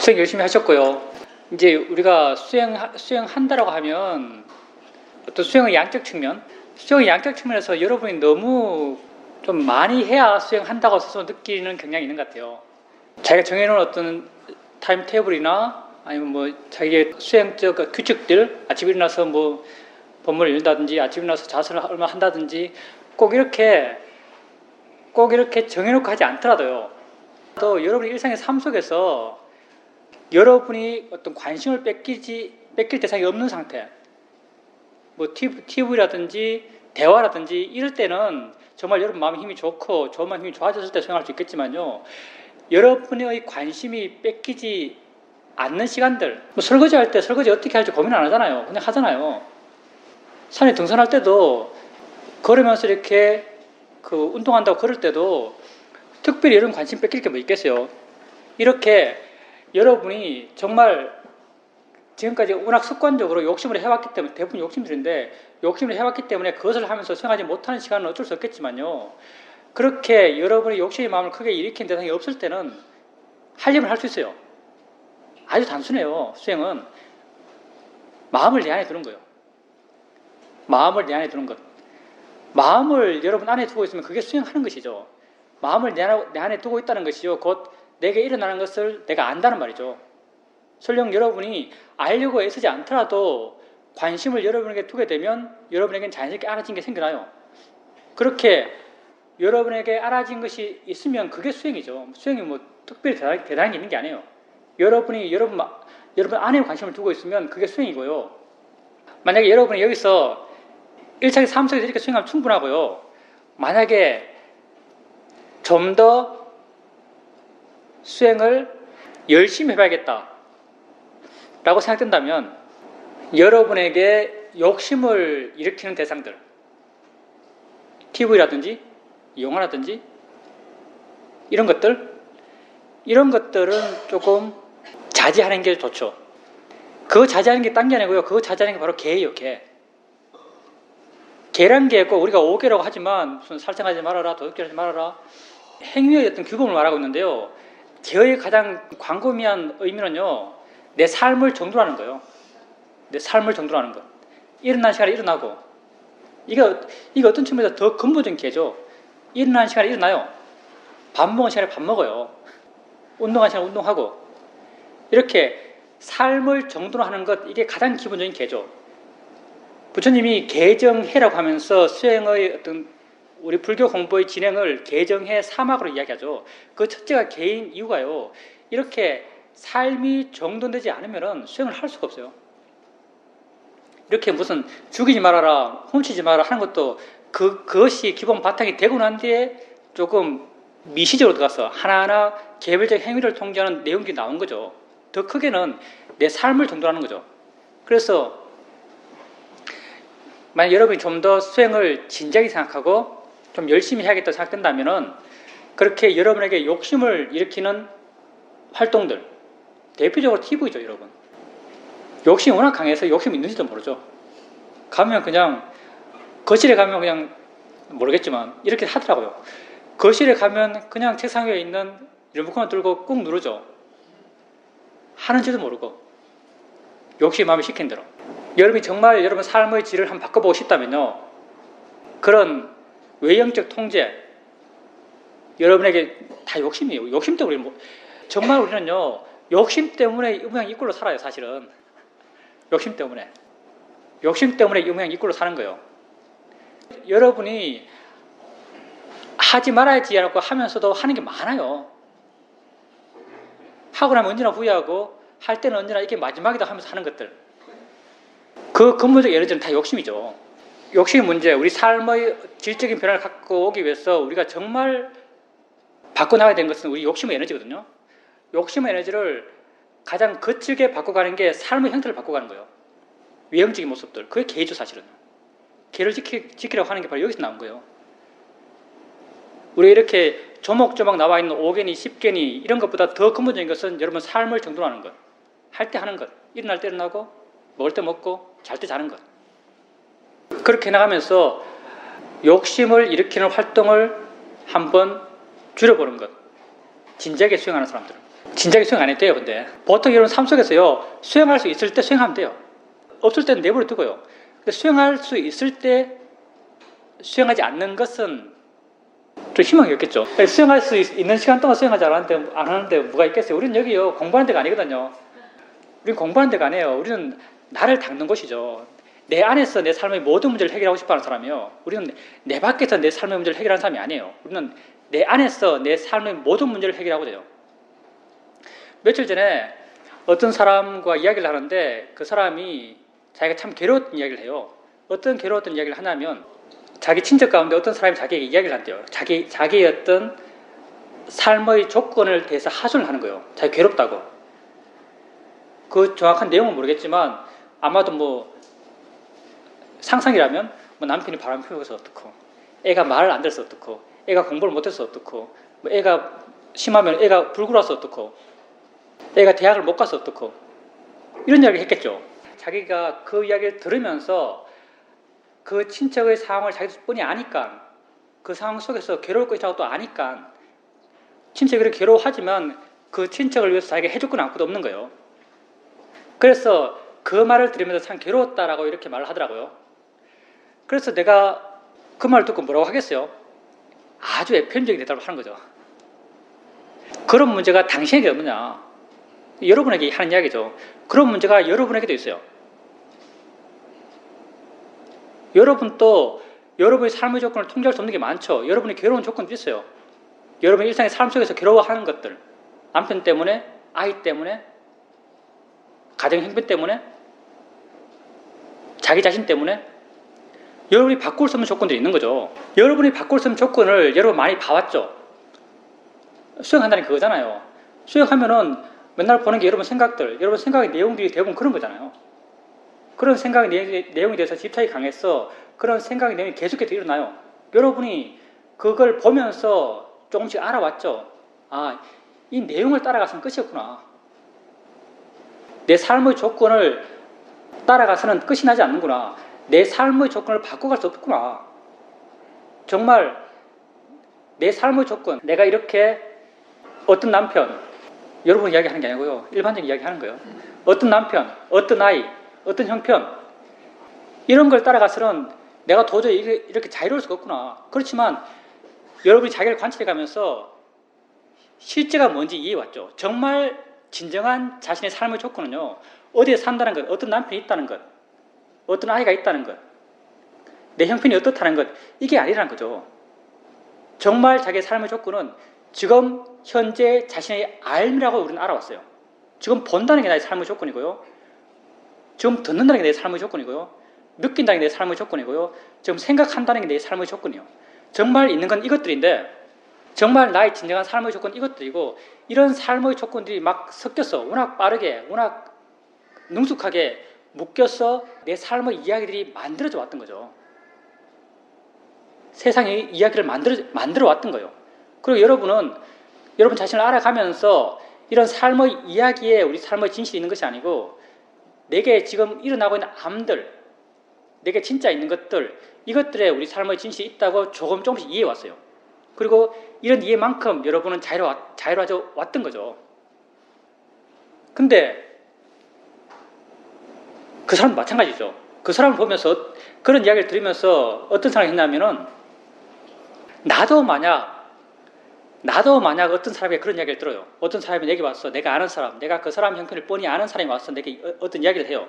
수행 열심히 하셨고요. 이제 우리가 수행한다라고 하면 어떤 수행의 양적 측면에서 여러분이 너무 좀 많이 해야 수행한다고 스스로 느끼는 경향이 있는 것 같아요. 자기가 정해놓은 어떤 타임 테이블이나 아니면 뭐 자기의 수행적 규칙들, 아침 일어나서 뭐 법문을 읽는다든지 아침 일어나서 자선을 얼마 한다든지 꼭 이렇게 정해놓고 하지 않더라도요. 또 여러분의 일상의 삶 속에서 여러분이 어떤 관심을 뺏길 대상이 없는 상태, 뭐 TV라든지 대화라든지 이럴 때는 정말 여러분 마음의 힘이 좋고 좋은 마음 힘이 좋아졌을 때 수행할 수 있겠지만요. 여러분의 관심이 뺏기지 않는 시간들, 뭐 설거지할 때 설거지 어떻게 할지 고민 안 하잖아요. 그냥 하잖아요. 산에 등산할 때도 걸으면서 이렇게 운동한다고 걸을 때도 특별히 여러분 관심 뺏길 게 뭐 있겠어요. 이렇게 여러분이 정말 지금까지 워낙 습관적으로 욕심을 해왔기 때문에, 대부분 욕심들인데 욕심을 해왔기 때문에 그것을 하면서 수행하지 못하는 시간은 어쩔 수 없겠지만요. 그렇게 여러분의 욕심의 마음을 크게 일으킨 대상이 없을 때는 하려면 할 수 있어요. 아주 단순해요. 수행은 마음을 내 안에 두는 거예요. 마음을 내 안에 두는 것. 마음을 여러분 안에 두고 있으면 그게 수행하는 것이죠. 마음을 내 안에 두고 있다는 것이죠. 곧 내게 일어나는 것을 내가 안다는 말이죠. 설령 여러분이 알려고 애쓰지 않더라도 관심을 여러분에게 두게 되면 여러분에게는 자연스럽게 알아진 게 생겨나요. 그렇게 여러분에게 알아진 것이 있으면 그게 수행이죠. 수행이 뭐 특별히 대단한 게 있는 게 아니에요. 여러분이 여러분 안에 관심을 두고 있으면 그게 수행이고요. 만약에 여러분이 여기서 일차기 삶 속에서 이렇게 수행하면 충분하고요. 만약에 좀 더 수행을 열심히 해봐야겠다 라고 생각된다면 여러분에게 욕심을 일으키는 대상들, TV라든지 영화라든지 이런 것들은 조금 자제하는 게 좋죠. 그거 자제하는 게 딴 게 아니고요. 그거 자제하는 게 바로 개예요. 개란 게 꼭 우리가 5개라고 하지만 무슨 살생하지 말아라, 도둑질하지 말아라, 행위의 어떤 규범을 말하고 있는데요. 개의 가장 광범위한 의미는요, 내 삶을 정돈하는 거예요. 내 삶을 정돈하는 것. 일어나는 시간에 일어나고, 이게 어떤 측면에서 더 근본적인 개죠. 일어나는 시간에 일어나요. 밥 먹는 시간에 밥 먹어요. 운동하는 시간에 운동하고. 이렇게 삶을 정돈하는 것, 이게 가장 기본적인 개죠. 부처님이 개정해라고 하면서 수행의 어떤 우리 불교 공부의 진행을 개정해 사막으로 이야기하죠. 그 첫째가 개인 이유가요. 이렇게 삶이 정돈되지 않으면 수행을 할 수가 없어요. 이렇게 무슨 죽이지 말아라, 훔치지 말아라 하는 것도 그것이 기본 바탕이 되고 난 뒤에 조금 미시적으로 들어가서 하나하나 개별적 행위를 통제하는 내용이 나온 거죠. 더 크게는 내 삶을 정돈하는 거죠. 그래서 만약 여러분이 좀 더 수행을 진지하게 생각하고 좀 열심히 해야겠다고 생각된다면 그렇게 여러분에게 욕심을 일으키는 활동들, 대표적으로 TV죠, 여러분. 욕심이 워낙 강해서 욕심이 있는지도 모르죠. 거실에 가면 그냥 모르겠지만 이렇게 하더라고요. 거실에 가면 그냥 책상 위에 있는 리모컨을 들고 꾹 누르죠. 하는지도 모르고 욕심이 마음에 시킨 대로. 여러분이 정말 여러분 삶의 질을 한번 바꿔보고 싶다면요, 그런 외형적 통제, 여러분에게 다 욕심이에요. 욕심 때문에 정말 우리는요, 욕심 때문에 이 모양 이 꼴로 살아요. 사실은 욕심 때문에 이 모양 이 꼴로 사는 거예요. 여러분이 하지 말아야지라고 하면서도 하는 게 많아요. 하고 나면 언제나 후회하고 할 때는 언제나 이게 마지막이다 하면서 하는 것들, 그 근본적 에너지는 다 욕심이죠. 욕심의 문제, 우리 삶의 질적인 변화를 갖고 오기 위해서 우리가 정말 바꿔나가야 되는 것은 우리 욕심의 에너지거든요. 욕심의 에너지를 가장 거칠게 바꿔가는 게 삶의 형태를 바꿔가는 거예요. 외형적인 모습들, 그게 개죠. 사실은 개를 지키려고 하는 게 바로 여기서 나온 거예요. 우리 이렇게 조목조목 나와 있는 5개니 10개니 이런 것보다 더 근본적인 것은 여러분 삶을 정돈하는 것, 할 때 하는 것, 일어날 때 일어나고 먹을 때 먹고 잘 때 자는 것. 그렇게 나가면서 욕심을 일으키는 활동을 한번 줄여보는 것, 진지하게 수행하는 사람들은. 진작에 수행 안 해도 돼요. 근데 보통 여러분 삶 속에서요, 수행할 수 있을 때 수행하면 돼요. 없을 때는 내버려 두고요. 근데 수행할 수 있을 때 수행하지 않는 것은 좀 희망이 없겠죠. 수행할 수 있는 시간 동안 수행하지 안 하는데 뭐가 있겠어요? 우리는 여기요, 공부하는 데가 아니거든요. 우리는 공부하는 데가 아니에요. 우리는 나를 닦는 곳이죠. 내 안에서 내 삶의 모든 문제를 해결하고 싶어하는 사람이요. 우리는 내 밖에서 내 삶의 문제를 해결하는 사람이 아니에요. 우리는 내 안에서 내 삶의 모든 문제를 해결하고자 해요. 며칠 전에 어떤 사람과 이야기를 하는데 그 사람이 자기가 참 괴로웠던 이야기를 해요. 어떤 괴로웠던 이야기를 하냐면 자기 친척 가운데 어떤 사람이 자기에게 이야기를 한대요. 자기의 어떤 삶의 조건을 대해서 하소연을 하는 거예요. 자기 괴롭다고. 그 정확한 내용은 모르겠지만 아마도 뭐 상상이라면 뭐 남편이 바람 피워서 어떻고, 애가 말을 안 들어서 어떻고, 애가 공부를 못해서 어떻고, 뭐 애가 심하면 애가 불구라서 어떻고, 애가 대학을 못 가서 어떻고, 이런 이야기를 했겠죠. 자기가 그 이야기를 들으면서 그 친척의 상황을 자기뿐이 아니까, 그 상황 속에서 괴로울 것이라고 또 아니까, 친척이 그렇게 괴로워하지만 그 친척을 위해서 자기가 해줄 건 아무것도 없는 거예요. 그래서 그 말을 들으면서 참 괴로웠다라고 이렇게 말을 하더라고요. 그래서 내가 그 말을 듣고 뭐라고 하겠어요? 아주 에편적인 대답을 하는 거죠. 그런 문제가 당신에게 없느냐? 여러분에게 하는 이야기죠. 그런 문제가 여러분에게도 있어요. 여러분도 여러분의 삶의 조건을 통제할 수 없는 게 많죠. 여러분이 괴로운 조건도 있어요. 여러분의 일상의 삶 속에서 괴로워하는 것들, 남편 때문에, 아이 때문에, 가정 형편 때문에, 자기 자신 때문에 여러분이 바꿀 수 없는 조건들이 있는 거죠. 여러분이 바꿀 수 없는 조건을 여러분 많이 봐왔죠. 수행한다는 그거잖아요. 수행하면은 맨날 보는 게 여러분 생각들, 여러분 생각의 내용들이 대부분 그런 거잖아요. 그런 생각의 내용에 대해서 집착이 강해서 그런 생각의 내용이 계속해서 일어나요. 여러분이 그걸 보면서 조금씩 알아왔죠. 아, 이 내용을 따라가서는 끝이었구나. 내 삶의 조건을 따라가서는 끝이 나지 않는구나. 내 삶의 조건을 바꿔갈 수 없구나. 정말 내 삶의 조건, 내가 이렇게 어떤 남편, 여러분 이야기하는 게 아니고요. 일반적인 이야기하는 거예요. 어떤 남편, 어떤 아이, 어떤 형편, 이런 걸 따라가서는 내가 도저히 이렇게 자유로울 수가 없구나. 그렇지만 여러분이 자기를 관찰해가면서 실제가 뭔지 이해해왔죠. 정말 진정한 자신의 삶의 조건은요, 어디에 산다는 것, 어떤 남편이 있다는 것, 어떤 아이가 있다는 것, 내 형편이 어떻다는 것, 이게 아니라는 거죠. 정말 자기의 삶의 조건은 지금 현재 자신의 삶이라고 우리는 알아왔어요. 지금 본다는 게 나의 삶의 조건이고요. 지금 듣는다는 게 내 삶의 조건이고요. 느낀다는 게 내 삶의 조건이고요. 지금 생각한다는 게 내 삶의 조건이에요. 정말 있는 건 이것들인데 정말 나의 진정한 삶의 조건 이것들이고 이런 삶의 조건들이 막 섞여서 워낙 빠르게 워낙 능숙하게 묶여서 내 삶의 이야기들이 만들어져 왔던 거죠. 세상의 이야기를 만들어 왔던 거예요. 그리고 여러분은 여러분 자신을 알아가면서 이런 삶의 이야기에 우리 삶의 진실이 있는 것이 아니고 내게 지금 일어나고 있는 암들, 내게 진짜 있는 것들, 이것들에 우리 삶의 진실이 있다고 조금씩 이해해 왔어요. 그리고 이런 이해만큼 여러분은 자유로워져 왔던 거죠. 근데 그 사람도 마찬가지죠. 그 사람을 보면서 그런 이야기를 들으면서 어떤 생각이 했냐면은 나도 만약 어떤 사람에게 그런 이야기를 들어요. 어떤 사람이 내게 와서 내가 아는 사람, 내가 그 사람 형편을 뻔히 아는 사람이 와서 내게 어떤 이야기를 해요.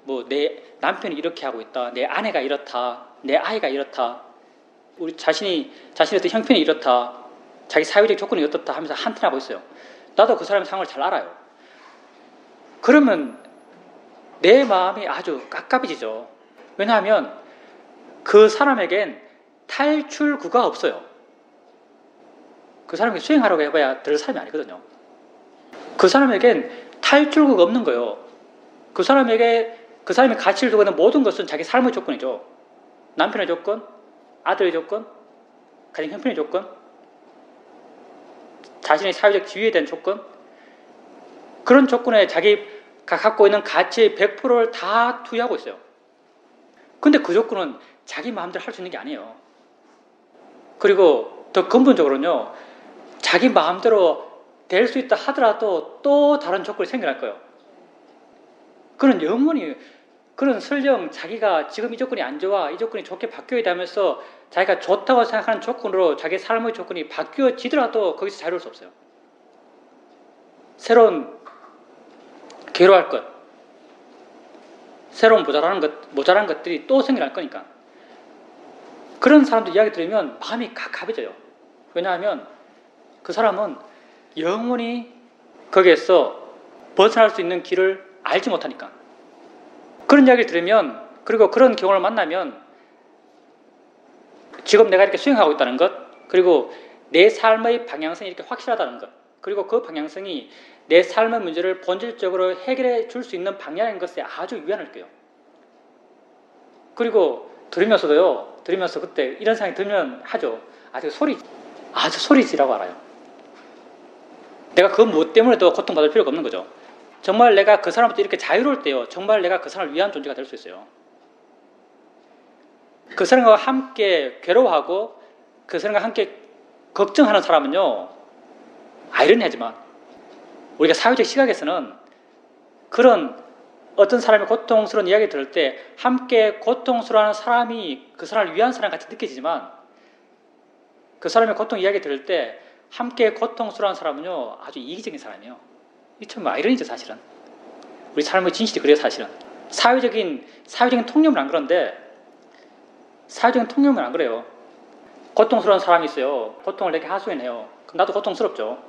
뭐 내 남편이 이렇게 하고 있다. 내 아내가 이렇다. 내 아이가 이렇다. 우리 자신의 어떤 형편이 이렇다. 자기 사회적 조건이 어떻다 하면서 한탄하고 있어요. 나도 그 사람의 상황을 잘 알아요. 그러면 내 마음이 아주 깝깝해지죠. 왜냐하면 그 사람에겐 탈출구가 없어요. 그 사람이 수행하라고 해봐야 될 사람이 아니거든요. 그 사람에겐 탈출구가 없는 거예요. 그 사람이 가치를 두고 있는 모든 것은 자기 삶의 조건이죠. 남편의 조건, 아들의 조건, 가정 형편의 조건, 자신의 사회적 지위에 대한 조건, 그런 조건에 자기가 갖고 있는 가치의 100%를 다 투여하고 있어요. 근데 그 조건은 자기 마음대로 할 수 있는 게 아니에요. 그리고 더 근본적으로는요, 자기 마음대로 될 수 있다 하더라도 또 다른 조건이 생겨날 거예요. 그는 영원히, 그는 설령 자기가 지금 이 조건이 안 좋아, 이 조건이 좋게 바뀌어야 되면서 자기가 좋다고 생각하는 조건으로 자기 삶의 조건이 바뀌어지더라도 거기서 자유로울 수 없어요. 새로운 괴로워할 것, 새로운 모자란 것들이 또 생겨날 거니까. 그런 사람들 이야기 들으면 마음이 갑갑해져요. 왜냐하면 그 사람은 영원히 거기에서 벗어날 수 있는 길을 알지 못하니까. 그런 이야기를 들으면, 그리고 그런 경험을 만나면 지금 내가 이렇게 수행하고 있다는 것, 그리고 내 삶의 방향성이 이렇게 확실하다는 것, 그리고 그 방향성이 내 삶의 문제를 본질적으로 해결해 줄 수 있는 방향인 것에 아주 유연할 거예요. 그리고 들으면서 그때 이런 생각이 들면 하죠. 아주 소리지라고 알아요. 내가 그 무엇 때문에도 고통받을 필요가 없는 거죠. 정말 내가 그 사람부터 이렇게 자유로울 때요, 정말 내가 그 사람을 위한 존재가 될 수 있어요. 그 사람과 함께 괴로워하고 그 사람과 함께 걱정하는 사람은요, 아이러니하지만 우리가 사회적 시각에서는 그런 어떤 사람의 고통스러운 이야기 들을 때 함께 고통스러워하는 사람이 그 사람을 위한 사람 같이 느껴지지만, 그 사람의 고통 이야기 들을 때 함께 고통스러워하는 사람은요, 아주 이기적인 사람이에요. 이 참 아이러니죠, 사실은. 우리 삶의 진실이 그래요, 사실은. 사회적인 통념은 안 그런데, 사회적인 통념은 안 그래요. 고통스러운 사람이 있어요. 고통을 내게 하소연해요. 그럼 나도 고통스럽죠.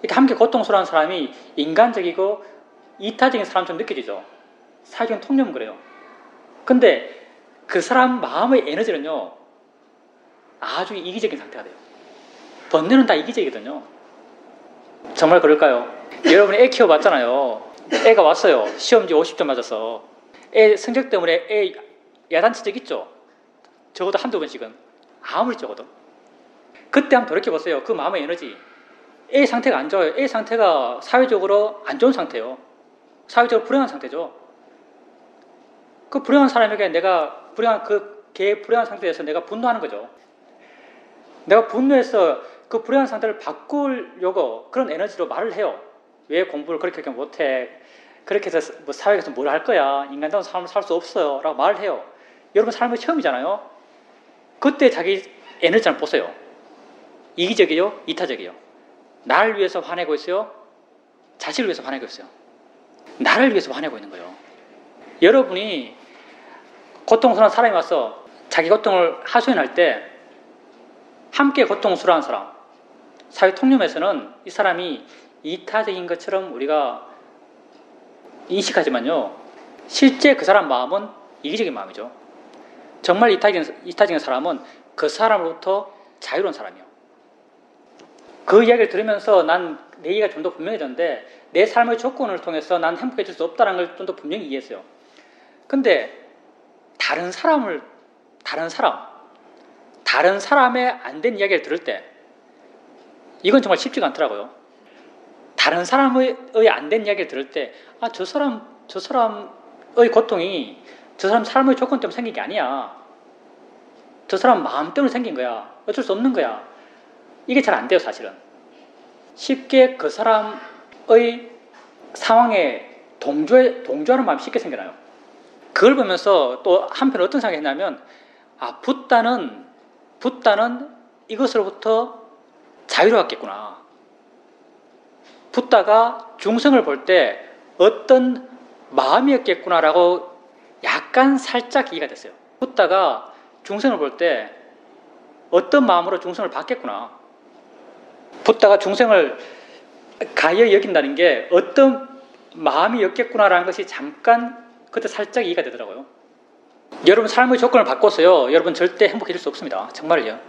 이렇게 함께 고통스러운 사람이 인간적이고 이타적인 사람처럼 느껴지죠. 사회적인 통념은 그래요. 근데 그 사람 마음의 에너지는요, 아주 이기적인 상태가 돼요. 번뇌는 다 이기적이거든요. 정말 그럴까요? 여러분이 애 키워봤잖아요. 애가 왔어요. 시험지 50점 맞아서. 애 성적 때문에 애 야단친 적 있죠? 적어도 한두 번씩은. 아무리 적어도. 그때 한번 돌이켜보세요. 그 마음의 에너지. 애 상태가 안 좋아요. 애 상태가 사회적으로 안 좋은 상태예요. 사회적으로 불행한 상태죠. 그 불행한 사람에게 걔의 불행한 상태에서 내가 분노하는 거죠. 내가 분노해서 그 불행한 상태를 바꾸려고 그런 에너지로 말을 해요. 왜 공부를 그렇게 못해? 그렇게 해서 뭐 사회에서 뭘 할 거야? 인간다운 삶을 살 수 없어요. 라고 말을 해요. 여러분 삶의 처음이잖아요. 그때 자기 에너지 한번 보세요. 이기적이요? 이타적이요? 나를 위해서 화내고 있어요? 자신을 위해서 화내고 있어요? 나를 위해서 화내고 있는 거예요. 여러분이 고통스러운 사람이 와서 자기 고통을 하소연할 때 함께 고통스러운 사람, 사회 통념에서는 이 사람이 이타적인 것처럼 우리가 인식하지만요, 실제 그 사람 마음은 이기적인 마음이죠. 정말 이타적인 사람은 그 사람으로부터 자유로운 사람이에요. 그 이야기를 들으면서 난 내 이해가 좀 더 분명해졌는데, 내 삶의 조건을 통해서 난 행복해질 수 없다는 걸 좀 더 분명히 이해했어요. 근데 다른 사람의 안 된 이야기를 들을 때 이건 정말 쉽지가 않더라고요. 다른 사람의 안 된 이야기를 들을 때, 저 사람의 고통이 저 사람 삶의 조건 때문에 생긴 게 아니야. 저 사람 마음 때문에 생긴 거야. 어쩔 수 없는 거야. 이게 잘 안 돼요, 사실은. 쉽게 그 사람의 상황에 동조하는 마음이 쉽게 생겨나요. 그걸 보면서 또 한편 어떤 생각이 했냐면, 붓다는 이것으로부터 자유로웠겠구나. 붓다가 중생을 볼 때 어떤 마음이었겠구나라고 약간 살짝 이해가 됐어요. 붓다가 중생을 볼 때 어떤 마음으로 중생을 봤겠구나. 붓다가 중생을 가히 여긴다는 게 어떤 마음이었겠구나라는 것이 잠깐 그때 살짝 이해가 되더라고요. 여러분 삶의 조건을 바꿔서요, 여러분 절대 행복해질 수 없습니다. 정말요.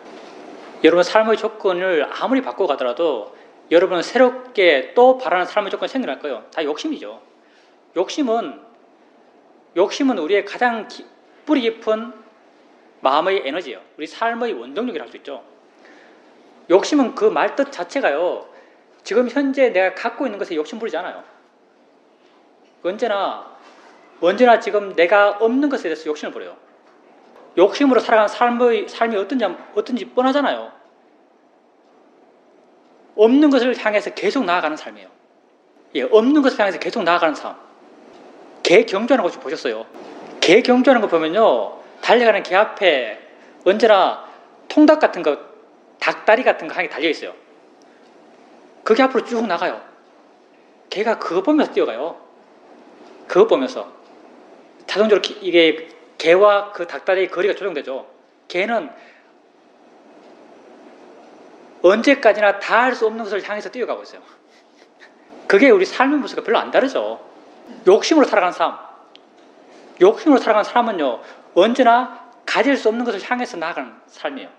여러분 삶의 조건을 아무리 바꿔가더라도 여러분은 새롭게 또 바라는 삶의 조건이 생겨날 거예요. 다 욕심이죠. 욕심은 우리의 가장 뿌리 깊은 마음의 에너지예요. 우리 삶의 원동력이라 할 수 있죠. 욕심은 그 말 뜻 자체가요, 지금 현재 내가 갖고 있는 것에 욕심 부리지 않아요. 언제나 지금 내가 없는 것에 대해서 욕심을 부려요. 욕심으로 살아가는 삶이 어떤지 뻔하잖아요. 없는 것을 향해서 계속 나아가는 삶이에요. 예, 없는 것을 향해서 계속 나아가는 삶. 개 경주하는 거 혹시 보셨어요? 개 경주하는 거 보면요, 달려가는 개 앞에 언제나 통닭 같은 거, 닭다리 같은 거 한 개 달려 있어요. 그게 앞으로 쭉 나가요. 개가 그거 보면서 뛰어가요. 그거 보면서. 자동적으로 이게 개와 그 닭다리의 거리가 조정되죠. 개는 언제까지나 닿을 수 없는 것을 향해서 뛰어가고 있어요. 그게 우리 삶의 모습과 별로 안 다르죠. 욕심으로 살아가는 삶. 욕심으로 살아가는 사람은요, 언제나 가질 수 없는 것을 향해서 나아가는 삶이에요.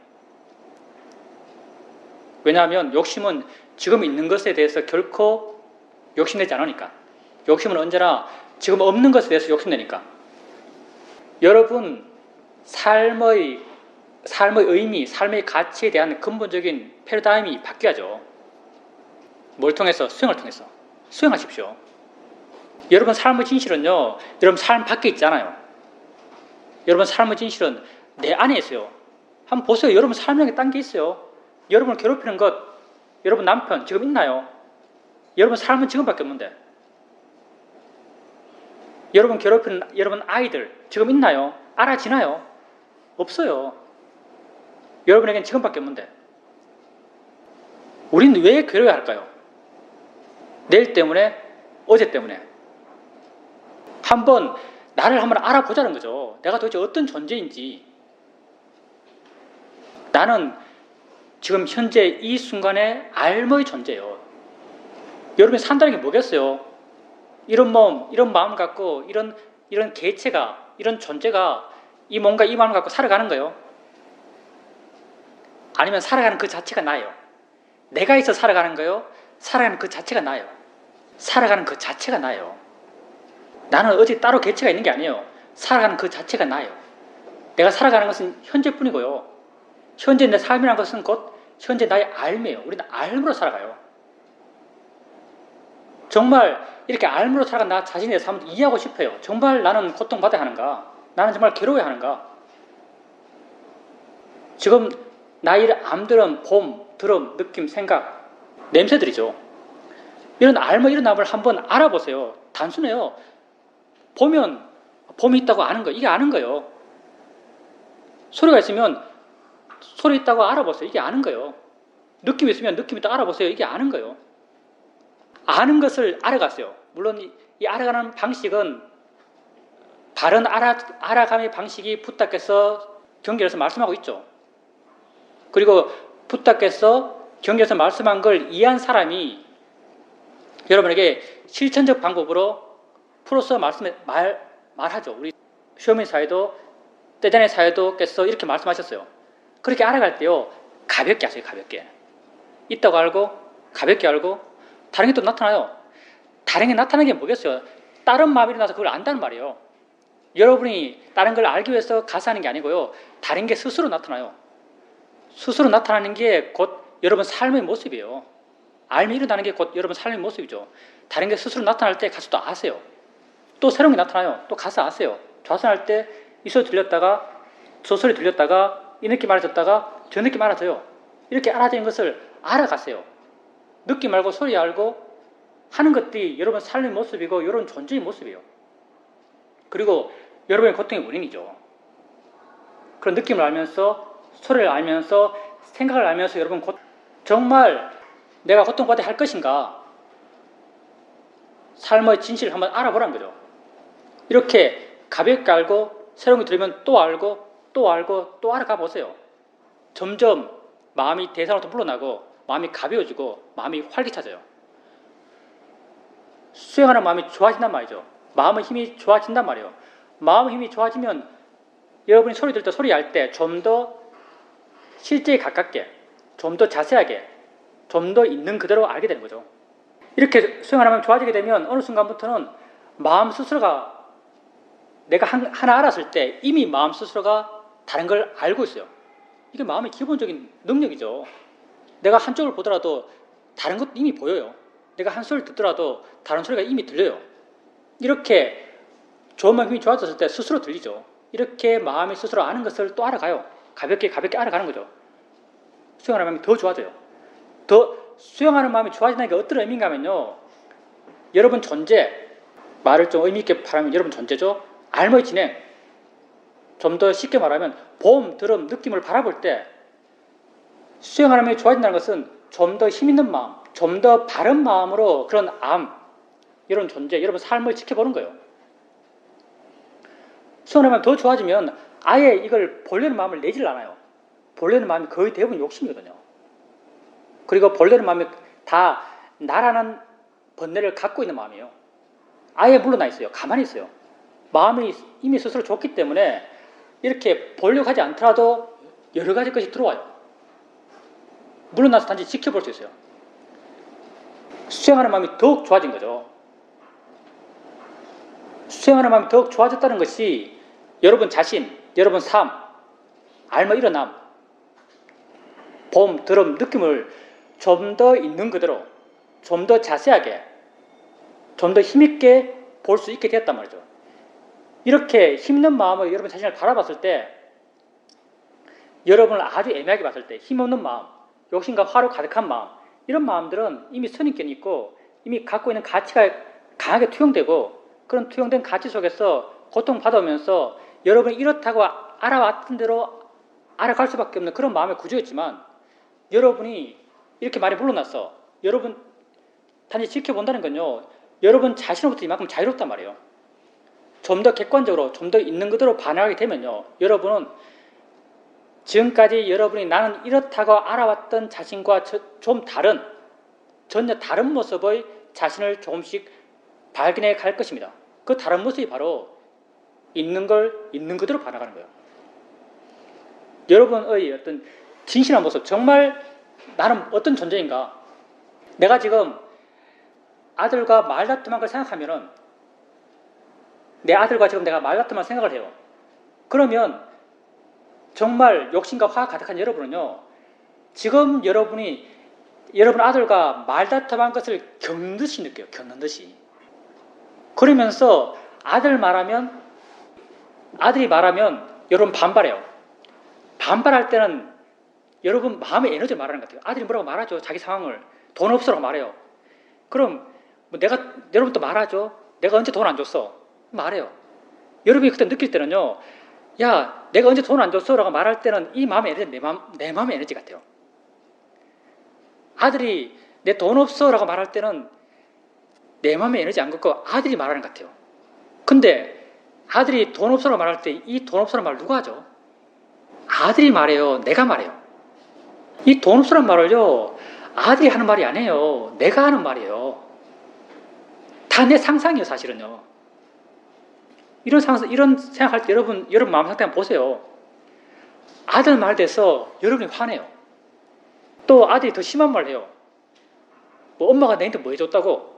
왜냐하면 욕심은 지금 있는 것에 대해서 결코 욕심내지 않으니까. 욕심은 언제나 지금 없는 것에 대해서 욕심내니까. 여러분 삶의 의미, 삶의 가치에 대한 근본적인 패러다임이 바뀌어야죠. 뭘 통해서? 수행을 통해서. 수행하십시오. 여러분 삶의 진실은요, 여러분 삶 밖에 있잖아요. 여러분 삶의 진실은 내 안에 있어요. 한번 보세요. 여러분 삶에 딴 게 있어요. 여러분을 괴롭히는 것, 여러분 남편 지금 있나요? 여러분 삶은 지금밖에 없는데. 여러분 괴롭히는 여러분 아이들 지금 있나요? 알아지나요? 없어요. 여러분에겐 지금밖에 없는데. 우리는 왜 괴로워야 할까요? 내일 때문에, 어제 때문에. 나를 한번 알아보자는 거죠. 내가 도대체 어떤 존재인지. 나는 지금 현재 이 순간에 알머의 존재예요. 여러분이 산다는 게 뭐겠어요? 이런 몸, 이런 마음 갖고, 이런 개체가, 이런 존재가 이 몸과 이 마음을 갖고 살아가는 거예요. 아니면 살아가는 그 자체가 나예요. 내가 있어 살아가는 거예요. 살아가는 그 자체가 나예요. 살아가는 그 자체가 나예요. 나는 어디 따로 개체가 있는 게 아니에요. 살아가는 그 자체가 나예요. 내가 살아가는 것은 현재뿐이고요. 현재 내 삶이라는 것은 곧 현재 나의 알미예요. 우리는 알므로 살아가요. 정말 이렇게 알므로 살아간 나 자신에 대해서 한번 이해하고 싶어요. 정말 나는 고통받아야 하는가? 나는 정말 괴로워야 하는가? 지금 나의 암들은 봄, 드럼, 느낌, 생각, 냄새들이죠. 이런 알머, 이런 암을 한번 알아보세요. 단순해요. 보면 봄이 있다고 아는 거예요. 이게 아는 거예요. 소리가 있으면 소리 있다고 알아보세요. 이게 아는 거예요. 느낌이 있으면 느낌 있다고 알아보세요. 이게 아는 거예요. 아는 것을 알아가세요. 물론 이 알아가는 방식은 바른 알아감의 방식이 부탁께서 경계에서 말씀하고 있죠. 그리고 부탁께서 경계에서 말씀한 걸 이해한 사람이 여러분에게 실천적 방법으로 풀어서 말하죠. 우리 쇼미 사회도 떼자네 사회도께서 이렇게 말씀하셨어요. 그렇게 알아갈 때요, 가볍게 하세요. 가볍게. 있다고 알고 가볍게 알고 다른 게 또 나타나요. 다른 게 나타나는 게 뭐겠어요? 다른 마음이 일어나서 그걸 안다는 말이에요. 여러분이 다른 걸 알기 위해서 가서 하는 게 아니고요. 다른 게 스스로 나타나요. 스스로 나타나는 게 곧 여러분 삶의 모습이에요. 알미 일어나는 게 곧 여러분 삶의 모습이죠. 다른 게 스스로 나타날 때 가서 또 아세요. 또 새로운 게 나타나요. 또 가서 아세요. 좌선할 때 이 소리 들렸다가 저 소리 들렸다가 이 느낌 알아졌다가 저 느낌 알아져요. 이렇게 알아지는 것을 알아가세요. 느낌 알고 소리 알고 하는 것들이 여러분 삶의 모습이고 여러분 존재의 모습이에요. 그리고 여러분의 고통의 원인이죠. 그런 느낌을 알면서 소리를 알면서 생각을 알면서 여러분 정말 내가 고통받아야 할 것인가? 삶의 진실을 한번 알아보라는 거죠. 이렇게 가볍게 알고 새로운 게 들으면 또 알고 또 알고 또 알아가 보세요. 점점 마음이 대상으로부터 물러나고 마음이 가벼워지고 마음이 활기차져요. 수행하는 마음이 좋아진단 말이죠. 마음의 힘이 좋아진단 말이에요. 마음의 힘이 좋아지면 여러분이 소리 들을 때 소리 알 때 좀 더 실제에 가깝게, 좀 더 자세하게, 좀 더 있는 그대로 알게 되는 거죠. 이렇게 수행하는 마음이 좋아지게 되면 어느 순간부터는 마음 스스로가 내가 하나 알았을 때 이미 마음 스스로가 다른 걸 알고 있어요. 이게 마음의 기본적인 능력이죠. 내가 한쪽을 보더라도 다른 것도 이미 보여요. 내가 한 소리를 듣더라도 다른 소리가 이미 들려요. 이렇게 좋은 마음이 힘이 좋아졌을 때 스스로 들리죠. 이렇게 마음이 스스로 아는 것을 또 알아가요. 가볍게 알아가는 거죠. 수행하는 마음이 더 좋아져요. 더 수용하는 마음이 좋아진다는 게 어떤 의미인가 하면요. 여러분 존재, 말을 좀 의미 있게 말하면 여러분 존재죠. 알머의 진행, 좀 더 쉽게 말하면 봄, 드럼, 느낌을 바라볼 때 수용하는 마음이 좋아진다는 것은 좀 더 힘있는 마음, 좀 더 바른 마음으로 그런 이런 존재, 여러분 삶을 지켜보는 거예요. 수용하는 마음이 더 좋아지면 아예 이걸 보려는 마음을 내질 않아요. 보려는 마음이 거의 대부분 욕심이거든요. 그리고 보려는 마음이 다 나라는 번뇌를 갖고 있는 마음이에요. 아예 물러나 있어요. 가만히 있어요. 마음이 이미 스스로 좋기 때문에 이렇게 보려고 하지 않더라도 여러 가지 것이 들어와요. 물러나서 단지 지켜볼 수 있어요. 수행하는 마음이 더욱 좋아진 거죠. 수행하는 마음이 더욱 좋아졌다는 것이 여러분 자신, 여러분 삶, 알마 일어남, 봄, 드럼, 느낌을 좀 더 있는 그대로, 좀 더 자세하게, 좀 더 힘있게 볼 수 있게 되었단 말이죠. 이렇게 힘있는 마음으로 여러분 자신을 바라봤을 때, 여러분을 아주 애매하게 봤을 때, 힘없는 마음, 욕심과 화로 가득한 마음, 이런 마음들은 이미 선입견이 있고 이미 갖고 있는 가치가 강하게 투영되고 그런 투영된 가치 속에서 고통받아오면서 여러분이 이렇다고 알아왔던 대로 알아갈 수밖에 없는 그런 마음의 구조였지만 여러분이 이렇게 말이 물러나서 여러분 단지 지켜본다는 건요. 여러분 자신으로부터 이만큼 자유롭단 말이에요. 좀 더 객관적으로 좀 더 있는 그대로 반응하게 되면요. 여러분은 지금까지 여러분이 나는 이렇다고 알아왔던 자신과 좀 다른 전혀 다른 모습의 자신을 조금씩 발견해 갈 것입니다. 그 다른 모습이 바로 있는 걸 있는 그대로 반응하는 거예요. 여러분의 어떤 진실한 모습, 정말 나는 어떤 존재인가? 내가 지금 아들과 말다툼한 걸 생각하면은 내 아들과 지금 내가 말다툼한 생각을 해요. 그러면 정말 욕심과 화가 가득한 여러분은요, 지금 여러분 아들과 말다툼한 것을 겪는 듯이 느껴요. 겪는 듯이. 그러면서 아들이 말하면 여러분 반발해요. 반발할 때는 여러분 마음의 에너지를 말하는 것 같아요. 아들이 뭐라고 말하죠. 자기 상황을. 돈 없어라고 말해요. 그럼 여러분도 말하죠. 내가 언제 돈 안 줬어? 말해요. 여러분이 그때 느낄 때는요, 야, 내가 언제 돈 안 줬어? 라고 말할 때는 이 마음의 에너지, 내 마음의 에너지 같아요. 아들이 내 돈 없어 라고 말할 때는 내 마음의 에너지 안 갖고 아들이 말하는 것 같아요. 근데 아들이 돈 없어라고 말할 때 이 돈 없어라는 말을 누가 하죠? 아들이 말해요. 내가 말해요. 이 돈 없어라는 말을요, 아들이 하는 말이 아니에요. 내가 하는 말이에요. 다 내 상상이에요, 사실은요. 이런 생각할 때 여러분 마음 상태 한번 보세요. 아들 말에 대해서 여러분이 화내요. 또 아들이 더 심한 말을 해요. 뭐 엄마가 내한테 뭐 해줬다고?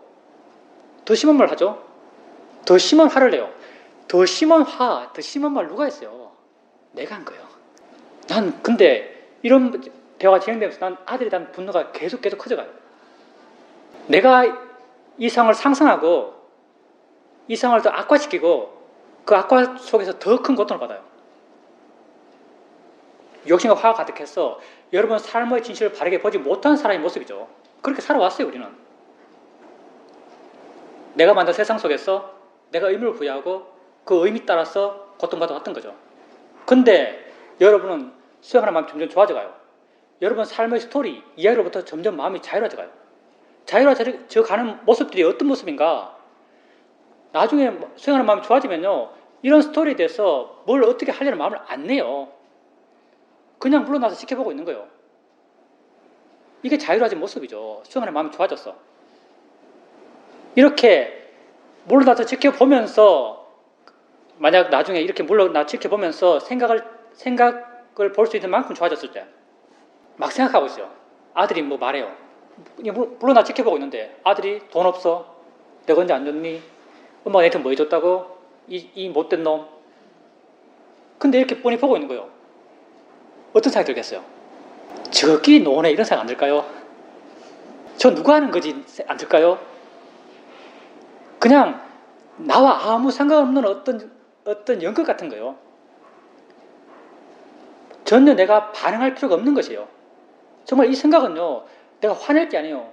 더 심한 말 하죠? 더 심한 화를 내요. 더 심한 말 누가 했어요? 내가 한 거예요. 난 근데 이런 대화가 진행되면서 난 아들에 대한 분노가 계속 커져가요. 내가 이 상황을 상상하고 이 상황을 더 악화시키고 그 악화 속에서 더 큰 고통을 받아요. 욕심과 화가 가득해서 여러분 삶의 진실을 바르게 보지 못한 사람의 모습이죠. 그렇게 살아왔어요, 우리는. 내가 만든 세상 속에서 내가 의미를 부여하고 그 의미 따라서 고통받아 왔던 거죠. 근데 여러분은 수행하는 마음이 점점 좋아져가요. 여러분 삶의 스토리, 이야기로부터 점점 마음이 자유로워져가요. 자유로워져 가는 모습들이 어떤 모습인가? 나중에 수행하는 마음이 좋아지면요, 이런 스토리에 대해서 뭘 어떻게 하려는 마음을 안 내요. 그냥 물러나서 지켜보고 있는 거예요. 이게 자유로워진 모습이죠. 수행하는 마음이 좋아졌어. 이렇게 물러나서 지켜보면서, 만약 나중에 이렇게 물러나 지켜보면서 생각을 볼 수 있는 만큼 좋아졌을 때, 막 생각하고 있어요. 아들이 뭐 말해요. 물러나 지켜보고 있는데, 아들이 돈 없어? 내가 언제 안 줬니? 엄마가 내한테 뭐 해줬다고? 이 못된 놈. 근데 이렇게 뻔히 보고 있는 거예요. 어떤 생각이 들겠어요? 저기 노네, 이런 생각 안 들까요? 저 누가 하는 거지 안 들까요? 그냥 나와 아무 상관없는 어떤 연극 같은 거예요. 전혀 내가 반응할 필요가 없는 것이에요. 정말 이 생각은요, 내가 화낼 게 아니에요.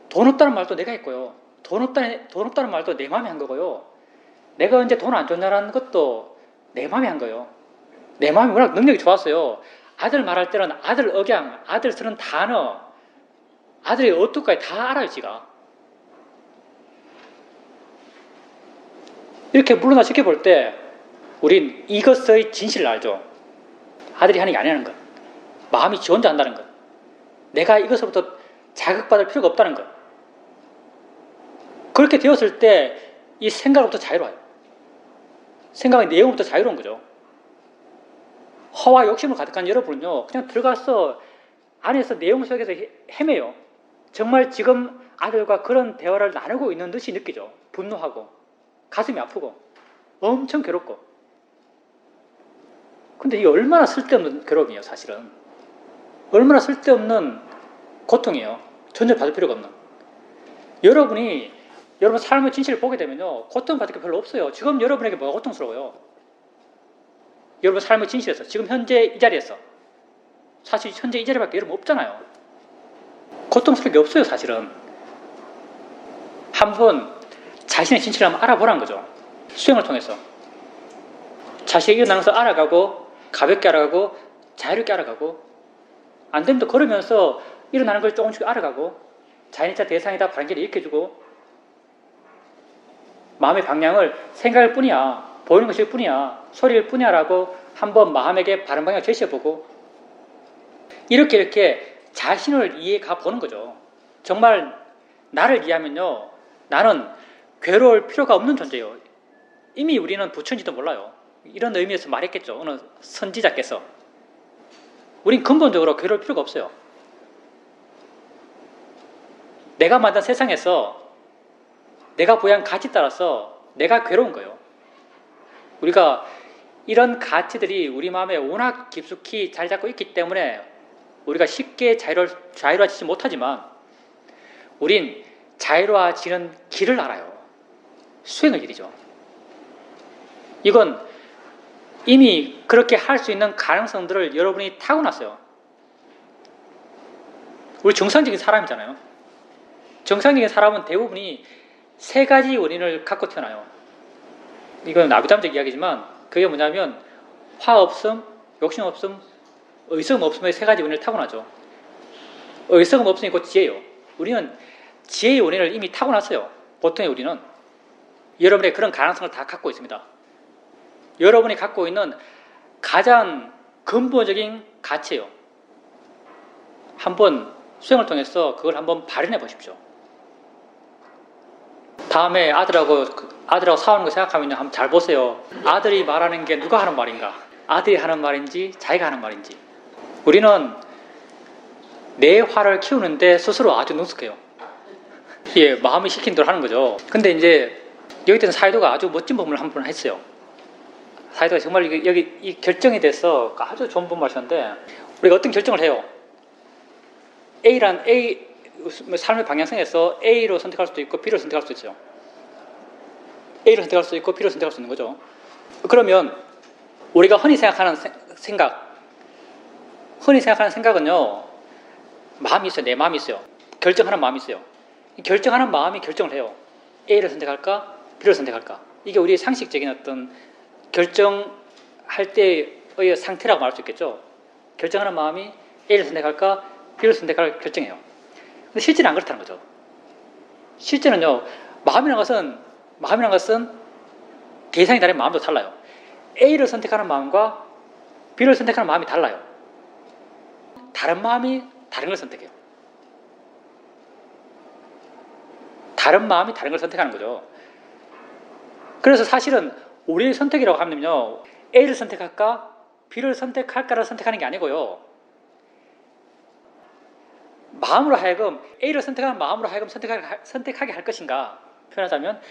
돈 없다는 말도 내가 했고요. 돈 없다는 말도 내 마음이 한 거고요. 내가 언제 돈 안 줬냐라는 것도 내 마음이 한 거예요. 내 마음이 워낙 능력이 좋았어요. 아들 말할 때는 아들 억양, 아들 쓰는 단어, 아들이 어떻게까지 다 알아요, 지가. 이렇게 물러나 지켜볼 때 우린 이것의 진실을 알죠. 아들이 하는 게 아니라는 것. 마음이 지 혼자 한다는 것. 내가 이것으로부터 자극받을 필요가 없다는 것. 그렇게 되었을 때 이 생각으로부터 자유로워요. 생각의 내용부터 자유로운 거죠. 허와 욕심을 가득한 여러분은요, 그냥 들어가서 안에서 내용 속에서 헤매요. 정말 지금 아들과 그런 대화를 나누고 있는 듯이 느끼죠. 분노하고, 가슴이 아프고, 엄청 괴롭고. 근데 이게 얼마나 쓸데없는 괴로움이에요, 사실은. 얼마나 쓸데없는 고통이에요. 전혀 받을 필요가 없는. 여러분 삶의 진실을 보게 되면요, 고통받을 게 별로 없어요. 지금 여러분에게 뭐가 고통스러워요? 여러분 삶의 진실에서, 지금 현재 이 자리에서. 사실 현재 이 자리밖에 여러분 없잖아요. 고통스러울 게 없어요, 사실은. 한번 자신의 진실을 한번 알아보라는 거죠. 수행을 통해서. 자신이 일어나면서 알아가고, 가볍게 알아가고, 자유롭게 알아가고, 안 되면 또 걸으면서 일어나는 걸 조금씩 알아가고, 자연이자 대상이다 바른 길을 일으켜주고, 마음의 방향을 생각일 뿐이야, 보이는 것일 뿐이야, 소리일 뿐이야 라고 한번 마음에게 바른 방향을 제시해보고, 이렇게 자신을 이해가 보는 거죠. 정말 나를 이해하면요, 나는 괴로울 필요가 없는 존재예요. 이미 우리는 부처인지도 몰라요. 이런 의미에서 말했겠죠. 어느 선지자께서. 우린 근본적으로 괴로울 필요가 없어요. 내가 만든 세상에서 내가 부여한 가치 따라서 내가 괴로운 거예요. 우리가 이런 가치들이 우리 마음에 워낙 깊숙이 자리 잡고 있기 때문에 우리가 쉽게 자유로워지지 못하지만 우린 자유로워지는 길을 알아요. 수행의 길이죠. 이건 이미 그렇게 할 수 있는 가능성들을 여러분이 타고났어요. 우리 정상적인 사람이잖아요. 정상적인 사람은 대부분이 세 가지 원인을 갖고 태어나요. 이건 나부담적 이야기지만 그게 뭐냐면 화 없음, 욕심 없음, 의성 없음의 세 가지 원인을 타고나죠. 의성은 없음이 곧 지혜예요. 우리는 지혜의 원인을 이미 타고났어요. 보통의 우리는. 여러분의 그런 가능성을 다 갖고 있습니다. 여러분이 갖고 있는 가장 근본적인 가치예요. 한번 수행을 통해서 그걸 한번 발현해 보십시오. 다음에 아들하고 싸우는 거 생각하면 한번 잘 보세요. 아들이 말하는 게 누가 하는 말인가? 아들이 하는 말인지 자기가 하는 말인지. 우리는 내 화를 키우는데 스스로 아주 능숙해요. 예, 마음이 시킨 대로 하는 거죠. 근데 이제 여기 때는 사이도가 아주 멋진 법문을 한 번 했어요. 사이도가 정말 여기 이 결정이 돼서 아주 좋은 법문을 하셨는데, 우리가 어떤 결정을 해요? 삶의 방향성에서 A로 선택할 수도 있고 B로 선택할 수도 있어요. A로 선택할 수도 있고 B로 선택할 수 있는 거죠. 그러면 우리가 흔히 생각하는 생각은요, 마음이 있어요. 내 마음이 있어요. 결정하는 마음이 있어요. 결정하는 마음이 결정을 해요. A를 선택할까? B를 선택할까? 이게 우리의 상식적인 어떤 결정할 때의 상태라고 말할 수 있겠죠. 결정하는 마음이 A를 선택할까? B를 선택할 결정해요. 근데 실제는 안 그렇다는 거죠. 실제는요, 마음이라는 것은 대상이 다른 마음도 달라요. A를 선택하는 마음과 B를 선택하는 마음이 달라요. 다른 마음이 다른 걸 선택해요. 다른 마음이 다른 걸 선택하는 거죠. 그래서 사실은 우리의 선택이라고 하면요, A를 선택할까? B를 선택할까를 선택하는 게 아니고요, 마음으로 하여금 A를 선택하는 마음으로 하여금 선택하게 할 것인가, 표현하자면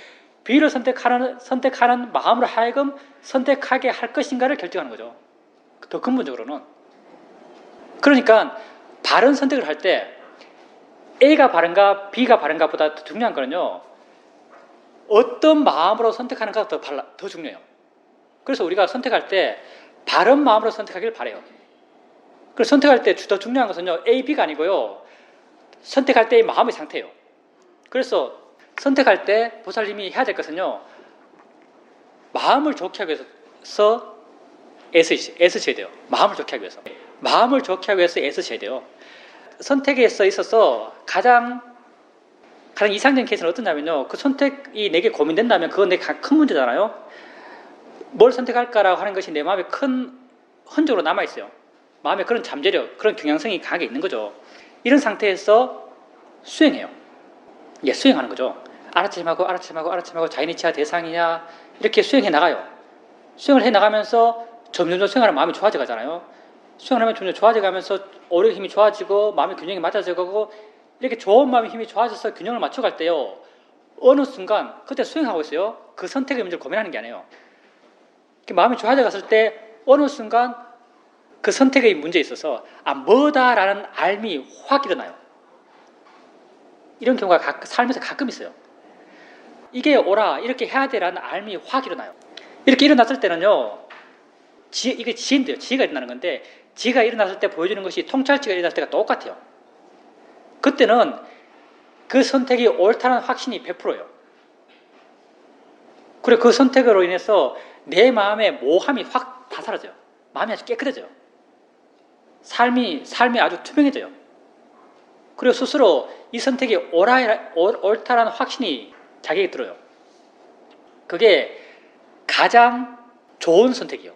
B를 선택하는 마음으로 하여금 선택하게 할 것인가를 결정하는 거죠. 더 근본적으로는. 그러니까 바른 선택을 할 때 A가 바른가 B가 바른가 보다 더 중요한 거는요, 어떤 마음으로 선택하는가 더 중요해요. 그래서 우리가 선택할 때 바른 마음으로 선택하길 바래요. 그래서 선택할 때 더 중요한 것은요, A, B가 아니고요, 선택할 때의 마음의 상태예요. 그래서 선택할 때 보살님이 해야 될 것은요, 마음을 좋게 하기 위해서 애쓰셔야 돼요. 마음을 좋게 하기 위해서. 마음을 좋게 하기 위해서 애쓰셔야 돼요. 선택에 있어서 가장 이상적인 케이스는 어떠냐면요, 그 선택이 내게 고민된다면 그건 내게 큰 문제잖아요. 뭘 선택할까라고 하는 것이 내 마음에 큰 흔적으로 남아있어요. 마음에 그런 잠재력, 그런 경향성이 강하게 있는 거죠. 이런 상태에서 수행해요. 예, 수행하는 거죠. 알아차림하고 자인이치야 대상이냐 이렇게 수행해 나가요. 수행을 해 나가면서 점점 수행하는 마음이 좋아져 가잖아요. 수행을 하면 점점 좋아져 가면서 오력의 힘이 좋아지고 마음의 균형이 맞아져 가고 이렇게 좋은 마음의 힘이 좋아져서 균형을 맞춰갈 때요, 어느 순간 그때 수행하고 있어요. 그 선택의 문제를 고민하는 게 아니에요. 마음이 좋아져 갔을 때 어느 순간 그 선택의 문제에 있어서 뭐다라는 알미 확 일어나요. 이런 경우가 삶에서 가끔 있어요. 이게 옳아, 이렇게 해야 돼라는 알미 확 일어나요. 이렇게 일어났을 때는요, 이게 지인데요. 지혜가 일어나는 건데, 지혜가 일어났을 때 보여주는 것이 통찰지가 일어났을 때가 똑같아요. 그때는 그 선택이 옳다는 확신이 100%예요. 그리고 그 선택으로 인해서 내 마음의 모함이 확 다 사라져요. 마음이 아주 깨끗해져요. 삶이 아주 투명해져요. 그리고 스스로 이 선택이 옳다라는 확신이 자기에게 들어요. 그게 가장 좋은 선택이요.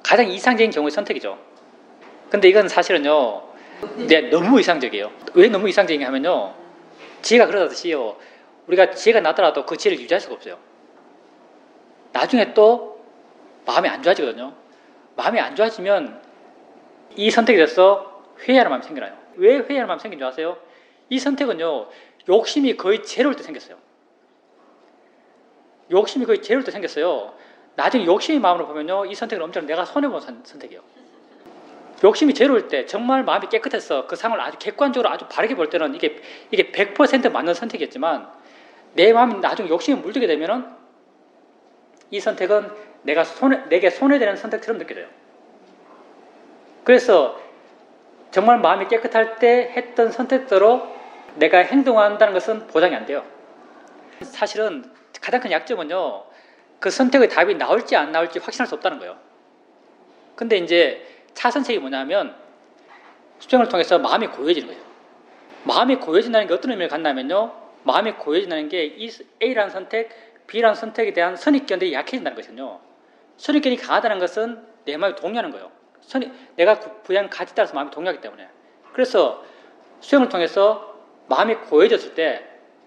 가장 이상적인 경우의 선택이죠. 근데 이건 사실은요, 너무 이상적이에요. 왜 너무 이상적이냐 하면요, 지혜가 그러듯이요, 우리가 지혜가 나더라도 그 지혜를 유지할 수가 없어요. 나중에 또 마음이 안 좋아지거든요. 마음이 안 좋아지면 이 선택에 대해서 회의하는 마음이 생겨나요. 왜 회의하는 마음이 생긴 줄 아세요? 이 선택은요, 욕심이 거의 제로일 때 생겼어요. 욕심이 거의 제로일 때 생겼어요. 나중에 욕심의 마음으로 보면요, 이 선택은 엄청 내가 손해본 선택이에요. 욕심이 제로일 때, 정말 마음이 깨끗해서 그 상황을 아주 객관적으로 아주 바르게 볼 때는 이게 100% 맞는 선택이었지만, 내 마음이 나중에 욕심에 물들게 되면은 이 선택은 내게 손해되는 선택처럼 느껴져요. 그래서 정말 마음이 깨끗할 때 했던 선택대로 내가 행동한다는 것은 보장이 안 돼요. 사실은 가장 큰 약점은요, 그 선택의 답이 나올지 안 나올지 확신할 수 없다는 거예요. 근데 이제 차선책이 뭐냐면, 수행을 통해서 마음이 고요해지는 거예요. 마음이 고요해진다는 게 어떤 의미를 갖냐면요, 마음이 고요해진다는 게 이 A라는 선택, B라는 선택에 대한 선입견들이 약해진다는 것은요, 선입견이 강하다는 것은 내 마음이 동요하는 거예요. 내가 부여한 가치에 따라서 마음이 동요하기 때문에. 그래서 수행을 통해서 마음이 고요해졌을 때,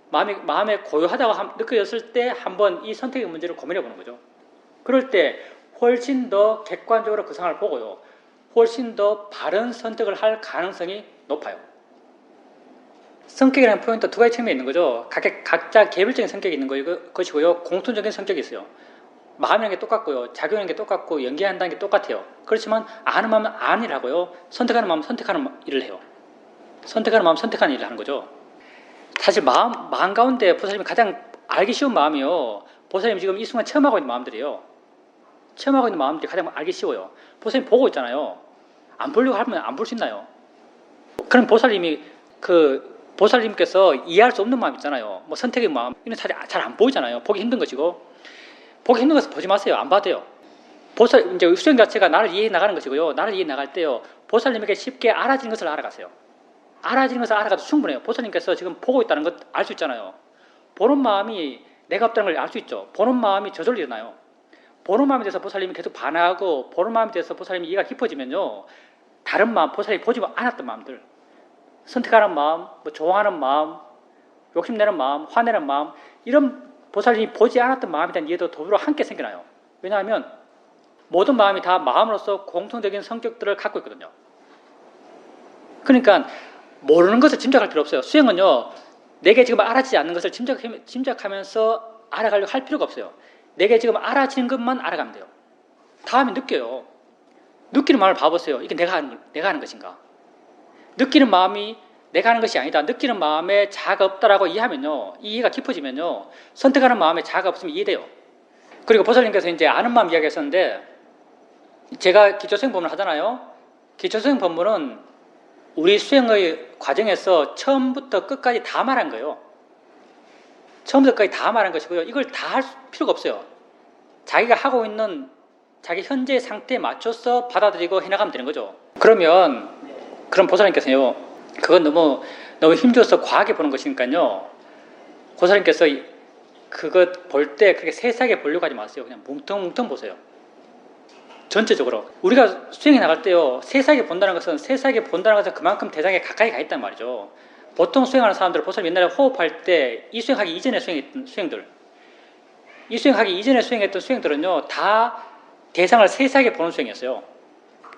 마음에 고요하다고 느껴졌을 때 한번 이 선택의 문제를 고민해 보는 거죠. 그럴 때 훨씬 더 객관적으로 그 상황을 보고요, 훨씬 더 바른 선택을 할 가능성이 높아요. 성격이라는 포인트 두 가지 측면이 있는 거죠. 각자 개별적인 성격이 있는 것이고요, 공통적인 성격이 있어요. 마음이라는 게 똑같고요, 작용하는 게 똑같고, 연기한다는 게 똑같아요. 그렇지만 아는 마음은 아는 일을 하고요, 선택하는 마음은 선택하는 일을 해요. 선택하는 마음은 선택하는 일을 하는 거죠. 사실 마음 가운데 보살님이 가장 알기 쉬운 마음이요, 보살님이 지금 이 순간 체험하고 있는 마음들이에요. 체험하고 있는 마음들이 가장 알기 쉬워요. 보살님 보고 있잖아요. 안 보려고 하면 안 볼 수 있나요? 그럼 보살님께서 이해할 수 없는 마음 있잖아요. 뭐 선택의 마음, 이건 사실 잘 안 보이잖아요. 보기 힘든 것이고, 보기 힘든 것은 보지 마세요. 안 봐도 돼요. 이제 수행 자체가 나를 이해해 나가는 것이고요, 나를 이해해 나갈 때요, 보살님에게 쉽게 알아지는 것을 알아가세요. 알아지는 것을 알아가도 충분해요. 보살님께서 지금 보고 있다는 것 알 수 있잖아요. 보는 마음이 내가 없다는 걸 알 수 있죠. 보는 마음이 저절로 일어나요. 보는 마음에 대해서 보살님이 계속 반하고, 보는 마음에 대해서 보살님이 이해가 깊어지면요, 다른 마음, 보살님이 보지 않았던 마음들, 선택하는 마음, 좋아하는 마음, 욕심내는 마음, 화내는 마음, 이런 보살님이 보지 않았던 마음에 대한 이해도 더불어 함께 생겨나요. 왜냐하면 모든 마음이 다 마음으로서 공통적인 성격들을 갖고 있거든요. 그러니까 모르는 것을 짐작할 필요 없어요. 수행은요, 내게 지금 알아지지 않는 것을 짐작하면서 알아가려고 할 필요가 없어요. 내게 지금 알아지는 것만 알아가면 돼요. 다음에 느껴요. 느끼는 마음을 봐보세요. 이게 내가 하는 것인가? 느끼는 마음이 내가 하는 것이 아니다, 느끼는 마음에 자아가 없다라고 이해하면요, 이해가 깊어지면요, 선택하는 마음에 자아가 없으면 이해돼요. 그리고 보살님께서 이제 아는 마음 이야기하셨는데, 제가 기초수행 법문을 하잖아요. 기초수행 법문은 우리 수행의 과정에서 처음부터 끝까지 다 말한 거예요. 처음부터 끝까지 다 말한 것이고요. 이걸 다 할 필요가 없어요. 자기가 하고 있는 자기 현재 상태에 맞춰서 받아들이고 해나가면 되는 거죠. 그럼 보살님께서요, 그건 너무 힘줘서 과하게 보는 것이니까요, 보살님께서 그것 볼 때 그렇게 세세하게 보려고 하지 마세요. 그냥 뭉텅뭉텅 보세요. 전체적으로. 우리가 수행해 나갈 때요, 세세하게 본다는 것은 그만큼 대상에 가까이 가 있단 말이죠. 보통 수행하는 사람들, 보살님 옛날에 호흡할 때 이 수행하기 이전에 수행했던 수행들, 이 수행하기 이전에 수행했던 수행들은요, 다 대상을 세세하게 보는 수행이었어요.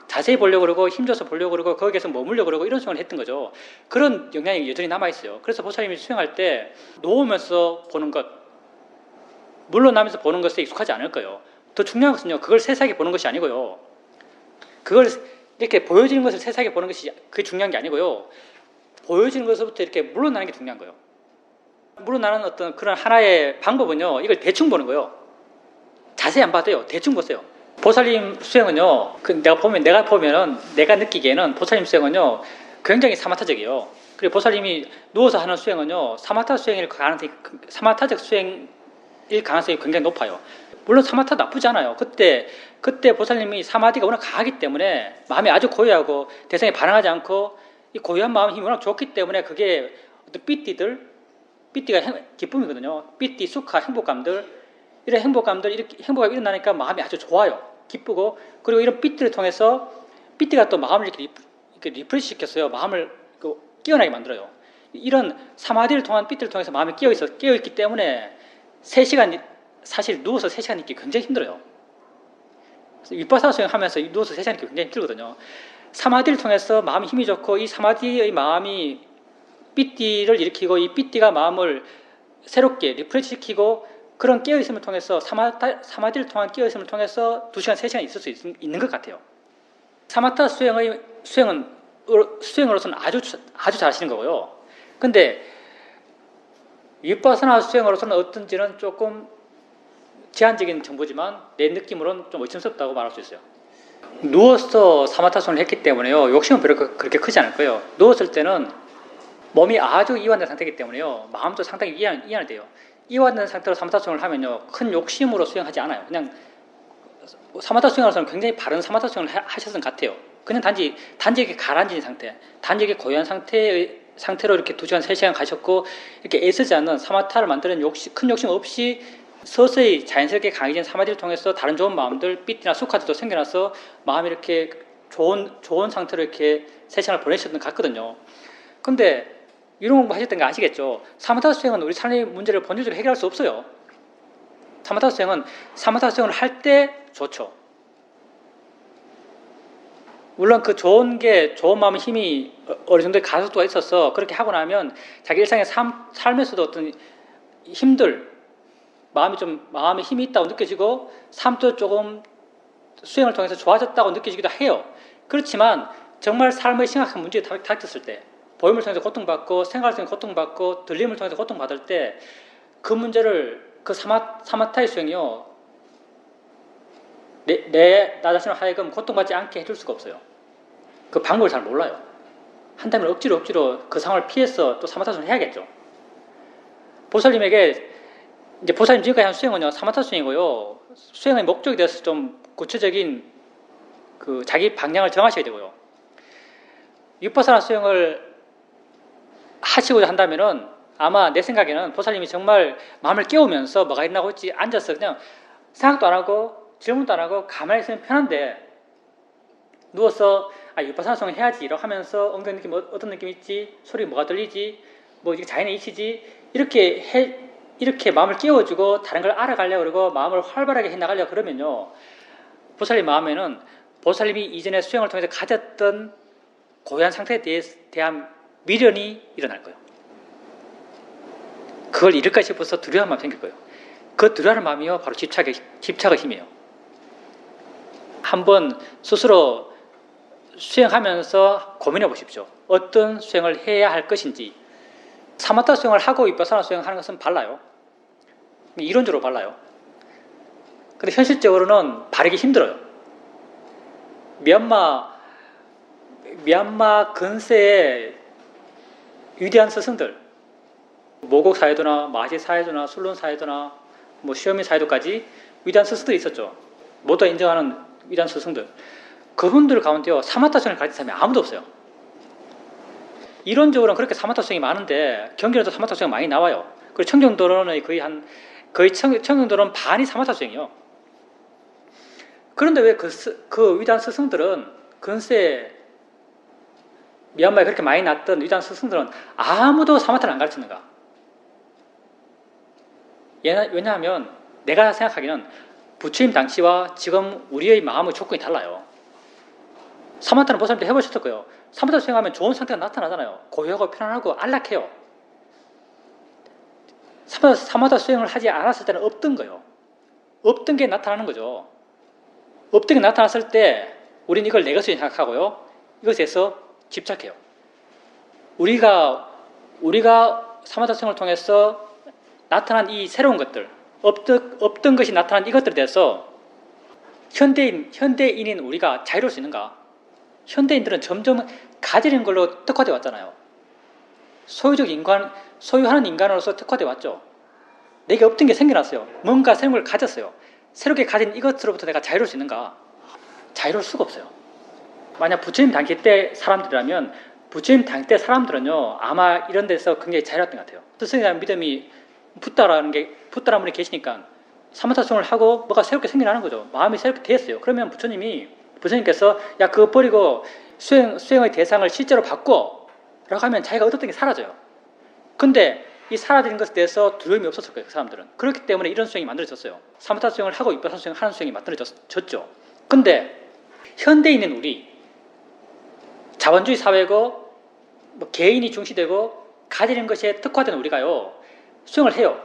자세히 보려고 그러고 힘줘서 보려고 그러고 거기에서 머물려고 그러고 이런 수행을 했던 거죠. 그런 영향이 여전히 남아있어요. 그래서 보살님이 수행할 때 놓으면서 보는 것, 물러나면서 보는 것에 익숙하지 않을 거예요. 더 중요한 것은요, 그걸 세세하게 보는 것이 아니고요, 그걸 이렇게 보여지는 것을 세세하게 보는 것이 그게 중요한 게 아니고요, 보여지는 것부터 이렇게 물러나는 게 중요한 거예요. 물러나는 어떤 그런 하나의 방법은요, 이걸 대충 보는 거예요. 자세히 안 봐도요, 대충 보세요. 보살님 수행은요, 내가 느끼기에는 보살님 수행은요, 굉장히 사마타적이에요. 그리고 보살님이 누워서 하는 수행은요, 사마타적 수행일 가능성이 굉장히 높아요. 물론 사마타 나쁘지 않아요. 그때 보살님이 사마디가 워낙 강하기 때문에 마음이 아주 고요하고 대상에 반응하지 않고 이 고요한 마음의 힘이 워낙 좋기 때문에 그게 어떤 삐띠가 기쁨이거든요. 삐띠, 수카, 행복감들, 이런 행복감이 일어나니까 마음이 아주 좋아요. 기쁘고, 그리고 이런 삐띠를 통해서 삐띠가 또 마음을 이렇게 리프레시 시켰어요. 마음을 깨어나게 만들어요. 이런 사마디를 통한 삐띠를 통해서 마음이 깨어있기 때문에 3시간, 사실 누워서 3시간 있기 굉장히 힘들어요. 윗바사나 수행하면서 누워서 3시간 있기 굉장히 힘들거든요. 사마디를 통해서 마음이 힘이 좋고, 이 사마디의 마음이 삐띠를 일으키고, 이 삐띠가 마음을 새롭게 리프레시 시키고, 그런 깨어있음을 통해서 사마디를 통한 깨어있음을 통해서 2시간, 3시간 있을 수 있는 것 같아요. 사마타 수행으로서는 아주 잘하시는 거고요. 근데 윗바사나 수행으로서는 어떤지는 조금 제한적인 정보지만 내 느낌으로는 좀 의심스럽다고 말할 수 있어요. 누워서 사마타 수행을 했기 때문에요, 욕심은 별로 그렇게 크지 않을 거예요. 누웠을 때는 몸이 아주 이완된 상태이기 때문에요, 마음도 상당히 이완이 돼요. 이완된 상태로 사마타 수행을 하면요, 큰 욕심으로 수행하지 않아요. 그냥 사마타 수행으로서는 굉장히 바른 사마타 수행을 하셨던 것 같아요. 그냥 단지 이렇게 가라앉은 상태, 단지 이렇게 고요한 상태로 이렇게 2시간, 3시간 가셨고, 이렇게 애쓰지 않는 사마타를 만드는 큰 욕심 없이 서서히 자연스럽게 강해진 사마디를 통해서 다른 좋은 마음들, 삐띠나 수카들도 생겨나서 마음이 이렇게 좋은 상태로 이렇게 3시간을 보내셨던 것 같거든요. 근데 이런 공부 하셨던 거 아시겠죠? 사마타 수행은 우리 삶의 문제를 본질적으로 해결할 수 없어요. 사마타 수행을 할 때 좋죠. 물론 그 좋은 마음의 힘이 어느 정도의 가속도가 있어서 그렇게 하고 나면 자기 일상의 삶에서도 어떤 마음에 힘이 있다고 느껴지고, 삶도 조금 수행을 통해서 좋아졌다고 느껴지기도 해요. 그렇지만 정말 삶의 심각한 문제가 닥쳤을 때, 보임을 통해서 고통받고, 생각을 통해서 고통받고, 들림을 통해서 고통받을 때, 그 문제를, 사마타의 수행이요, 나 자신을 하여금 고통받지 않게 해줄 수가 없어요. 그 방법을 잘 몰라요. 한다면 억지로 그 상황을 피해서 또 사마타 수행을 해야겠죠. 보살님에게, 이제 보살님 지금까지 한 수행은요, 사마타 수행이고요, 수행의 목적에 대해서 좀 구체적인 자기 방향을 정하셔야 되고요. 윗바사나 수행을 하시고자 한다면은, 아마 내 생각에는 보살님이 정말 마음을 깨우면서 뭐가 있나고 있지, 앉아서 그냥 생각도 안 하고 질문도 안 하고 가만히 있으면 편한데, 누워서 윗바사나 수행을 해야지 이러고 하면서 엉덩이 느낌 어떤 느낌 있지, 소리 뭐가 들리지, 뭐 이게 자연의 이치지, 이렇게 마음을 깨워주고 다른 걸 알아가려고 그러고 마음을 활발하게 해나가려고 그러면요, 보살님 마음에는 보살님이 이전에 수행을 통해서 가졌던 고유한 상태에 대한 미련이 일어날 거예요. 그걸 잃을까 싶어서 두려운 마음이 생길 거예요. 그 두려운 마음이요, 바로 집착의 힘이에요. 한번 스스로 수행하면서 고민해 보십시오. 어떤 수행을 해야 할 것인지. 사마타 수행을 하고 윗바사나 수행을 하는 것은 달라요. 이론적으로 달라요. 근데 현실적으로는 바르기 힘들어요. 미얀마 근세의 위대한 스승들, 모국 사회도나 마시 사회도나 술론 사회도나 뭐 시어미 사회도까지 위대한 스승들이 있었죠. 모두가 인정하는 위대한 스승들. 그분들 가운데요 사마타 수행을 가르친 사람이 아무도 없어요. 이론적으로는 그렇게 사마타 수행이 많은데 경기도도 사마타 수행 많이 나와요. 그리고 청정도론의 거의 청정도론 반이 사마타 수행이요. 그런데 왜 그 위대한 스승들은 근세 미얀마에 그렇게 많이 났던 위대한 스승들은 아무도 사마타를 안 가르치는가? 왜냐하면 내가 생각하기는 부처님 당시와 지금 우리의 마음의 조건이 달라요. 사마타는 보살님도 해보셨을 거예요. 사마타 수행하면 좋은 상태가 나타나잖아요. 고요하고 편안하고 안락해요. 사마타 수행을 하지 않았을 때는 없던 거예요. 없던 게 나타나는 거죠. 없던 게 나타났을 때 우리는 이걸 내 것으로 생각하고요. 이것에서 집착해요. 우리가 사마타 수행을 통해서 나타난 이 새로운 것들, 없던 것이 나타난 이것들에 대해서 현대인인 우리가 자유로울 수 있는가? 현대인들은 점점 가지는 걸로 특화되어 왔잖아요. 소유하는 인간으로서 특화되어 왔죠. 내게 없던 게 생겨났어요. 뭔가 새로운 걸 가졌어요. 새롭게 가진 이것으로부터 내가 자유로울 수 있는가? 자유로울 수가 없어요. 만약 부처님 당시 때 사람들이라면 부처님 당시 때 사람들은요 아마 이런 데서 굉장히 자유로웠던 것 같아요. 스승에 대한 믿음이 붙다라는 분이 계시니까 사마타 수행을 하고 뭐가 새롭게 생겨나는 거죠. 마음이 새롭게 되었어요. 그러면 부처님께서 야 그거 버리고 수행의 대상을 실제로 바꿔 라고 하면 자기가 얻었던 게 사라져요. 근데 이 사라지는 것에 대해서 두려움이 없었을 거예요. 그 사람들은. 그렇기 때문에 이런 수행이 만들어졌어요. 사마타 수행을 하고 위파사나 수행을 하는 수행이 만들어졌죠. 근데 현대인은 우리 자본주의 사회고 뭐 개인이 중시되고 가지는 것에 특화된 우리가요 수행을 해요.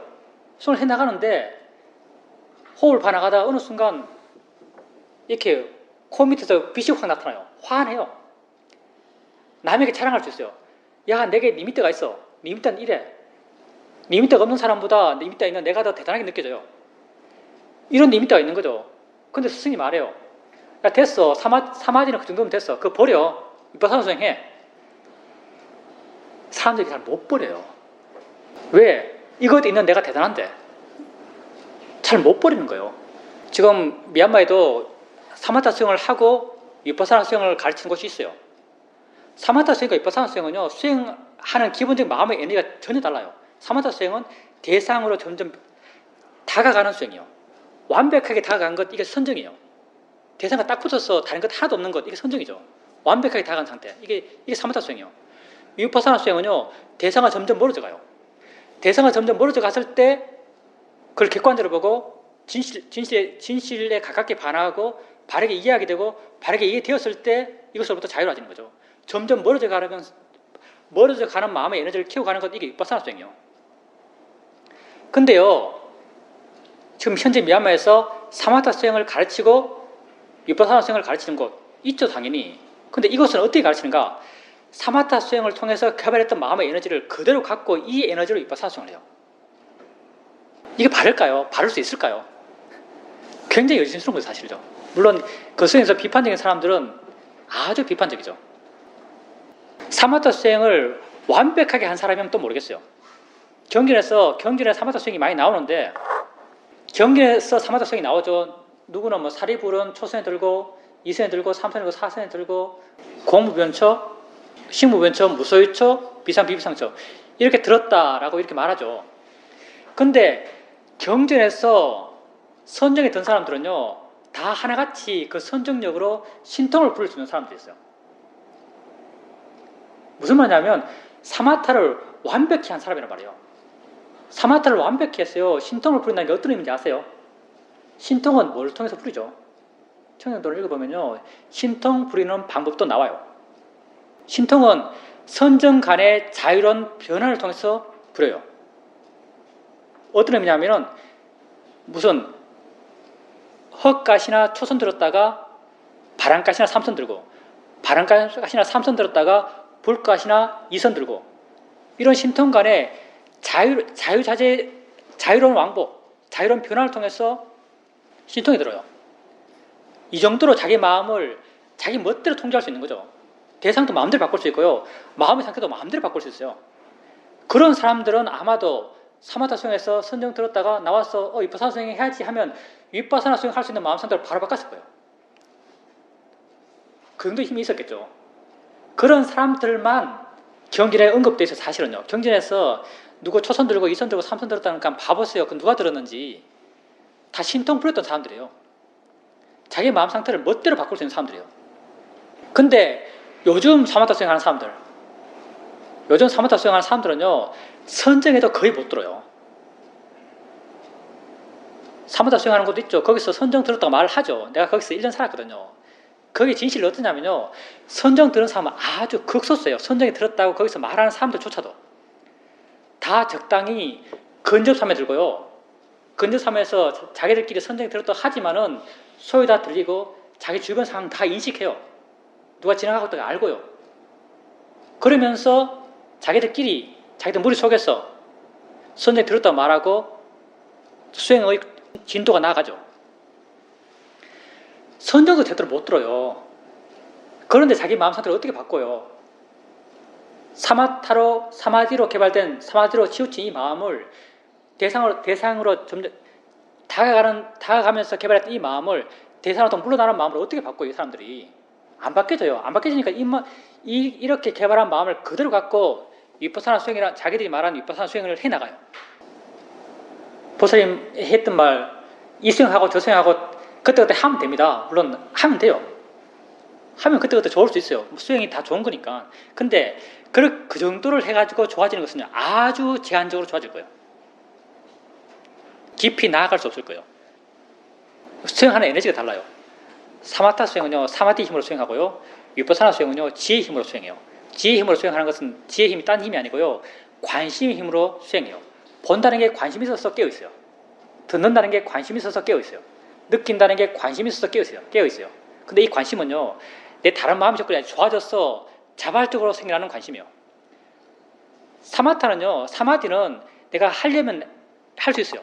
수행을 해나가는데 호흡을 봐나가다 어느 순간 이렇게 코 밑에서 빛이 확 나타나요. 화내요. 남에게 자랑할 수 있어요. 야 내게 리미트가 있어. 리미트는 이래. 리미트가 없는 사람보다 리미트가 있는 내가 더 대단하게 느껴져요. 이런 리미트가 있는 거죠. 근데 스승이 말해요. 야 됐어. 사마디는 그 정도면 됐어. 그거 버려. 위파사나 수행해. 사람들이 잘 못 버려요. 왜? 이것도 있는 내가 대단한데 잘 못 버리는 거예요. 지금 미얀마에도 사마타 수행을 하고 위파사나 수행을 가르치는 곳이 있어요. 사마타 수행과 위파사나 수행은요 수행하는 기본적인 마음의 에너지가 전혀 달라요. 사마타 수행은 대상으로 점점 다가가는 수행이에요. 완벽하게 다가간 것 이게 선정이에요. 대상과 딱 붙어서 다른 것 하나도 없는 것 이게 선정이죠. 완벽하게 다가간 상태 이게 사마타 수행이에요. 위파사나 수행은요 대상과 점점 멀어져 가요. 대상과 점점 멀어져 갔을 때 그걸 객관적으로 보고 진실에 가깝게 반응하고 바르게 이해하게 되고 바르게 이해되었을 때 이것으로부터 자유로워지는 거죠. 점점 멀어져 가는 마음의 에너지를 키워가는 것 이게 위파사나 수행이에요. 근데요 지금 현재 미얀마에서 사마타 수행을 가르치고 위파사나 수행을 가르치는 곳 있죠 당연히. 근데 이것은 어떻게 가르치는가? 사마타 수행을 통해서 개발했던 마음의 에너지를 그대로 갖고 이 에너지로 위파사나 수행을 해요. 이게 바를까요? 바를 수 있을까요? 굉장히 의심스러운 것이 사실이죠. 물론 그 수행에서 비판적인 사람들은 아주 비판적이죠. 사마타 수행을 완벽하게 한 사람이면 또 모르겠어요. 경전에 사마타 수행이 많이 나오는데 경전에서 사마타 수행이 나오죠. 누구는 뭐 사리불은 초선에 들고 2선에 들고 3선에 들고 4선에 들고 공무변처, 식무변처, 무소유처, 비상비비상처 이렇게 들었다라고 이렇게 말하죠. 근데 경전에서 선정에 든 사람들은요 다 하나같이 그 선정력으로 신통을 부를 수 있는 사람들이 있어요. 무슨 말이냐면 사마타를 완벽히 한 사람이란 말이에요. 사마타를 완벽히 했어요. 신통을 부린다는 게 어떤 의미인지 아세요? 신통은 뭘 통해서 부리죠? 청년도를 읽어보면요 신통 부리는 방법도 나와요. 신통은 선정 간의 자유로운 변화를 통해서 부려요. 어떤 의미냐면은 무슨 헛가시나 초선 들었다가 바람가시나 삼선 들고 바람가시나 삼선 들었다가 불가시나 이선 들고 이런 신통 간의 자유자재 자유로운 왕복 자유로운 변화를 통해서 신통이 들어요. 이 정도로 자기 마음을 자기 멋대로 통제할 수 있는 거죠. 대상도 마음대로 바꿀 수 있고요. 마음의 상태도 마음대로 바꿀 수 있어요. 그런 사람들은 아마도 사마타 수행에서 선정 들었다가 나와서 위파사나 수행 해야지 하면 위파사나 수행 할 수 있는 마음 상태로 바로 바꿨을 거예요. 그 정도 힘이 있었겠죠. 그런 사람들만 경전에 언급돼 있어요. 사실은요. 경전에서 누구 초선 들고 2선 들고 3선 들었다는 건 봐보세요. 그 누가 들었는지. 다 신통 부렸던 사람들이에요. 자기 마음 상태를 멋대로 바꿀 수 있는 사람들이에요. 근데 요즘 사마타 수행하는 사람들, 요즘 사마타 수행하는 사람들은요, 선정해도 거의 못 들어요. 사마타 수행하는 것도 있죠. 거기서 선정 들었다고 말을 하죠. 내가 거기서 1년 살았거든요. 거기 진실이 어떠냐면요, 선정 들은 사람은 아주 극소수예요. 선정이 들었다고 거기서 말하는 사람들조차도 다 적당히 근접삼에 들고요. 근접삼에서 자기들끼리 선정이 들었다고 하지만은 소리 다 들리고 자기 주변 상황 다 인식해요. 누가 지나가고 있다고 알고요. 그러면서 자기들끼리 자기들 머릿속에서 선정이 들었다고 말하고 수행의 진도가 나아가죠. 선정도 제대로 못 들어요. 그런데 자기 마음 상태를 어떻게 바꿔요? 사마디로 개발된, 사마디로 치우친 이 마음을 대상으로 점점 다가가면서 개발했던 이 마음을 대상으로 물러나는 마음을 어떻게 바꿔요, 이 사람들이? 안 바뀌어져요. 안 바뀌어지니까 이렇게 개발한 마음을 그대로 갖고 위파사나 수행이라 자기들이 말하는 위파사나 수행을 해나가요. 보살님 했던 말, 이 수행하고 저 수행하고 그때그때 하면 됩니다. 물론 하면 돼요. 하면 그때그때 좋을 수 있어요. 수행이 다 좋은 거니까. 근데 그 정도를 해가지고 좋아지는 것은 아주 제한적으로 좋아질 거예요. 깊이 나아갈 수 없을 거예요. 수행하는 에너지가 달라요. 사마타 수행은요, 사마디 힘으로 수행하고요. 위파사나 수행은요, 지혜의 힘으로 수행해요. 지혜의 힘으로 수행하는 것은 지혜의 힘이 딴 힘이 아니고요. 관심의 힘으로 수행해요. 본다는 게 관심이 있어서 깨어있어요. 듣는다는 게 관심이 있어서 깨어있어요. 느낀다는 게 관심이 있어서 깨어있어요. 근데 이 관심은요, 내 다른 마음의 조건이 좋아져서 자발적으로 생겨나는 관심이에요. 사마타는요, 사마디는 내가 하려면 할 수 있어요.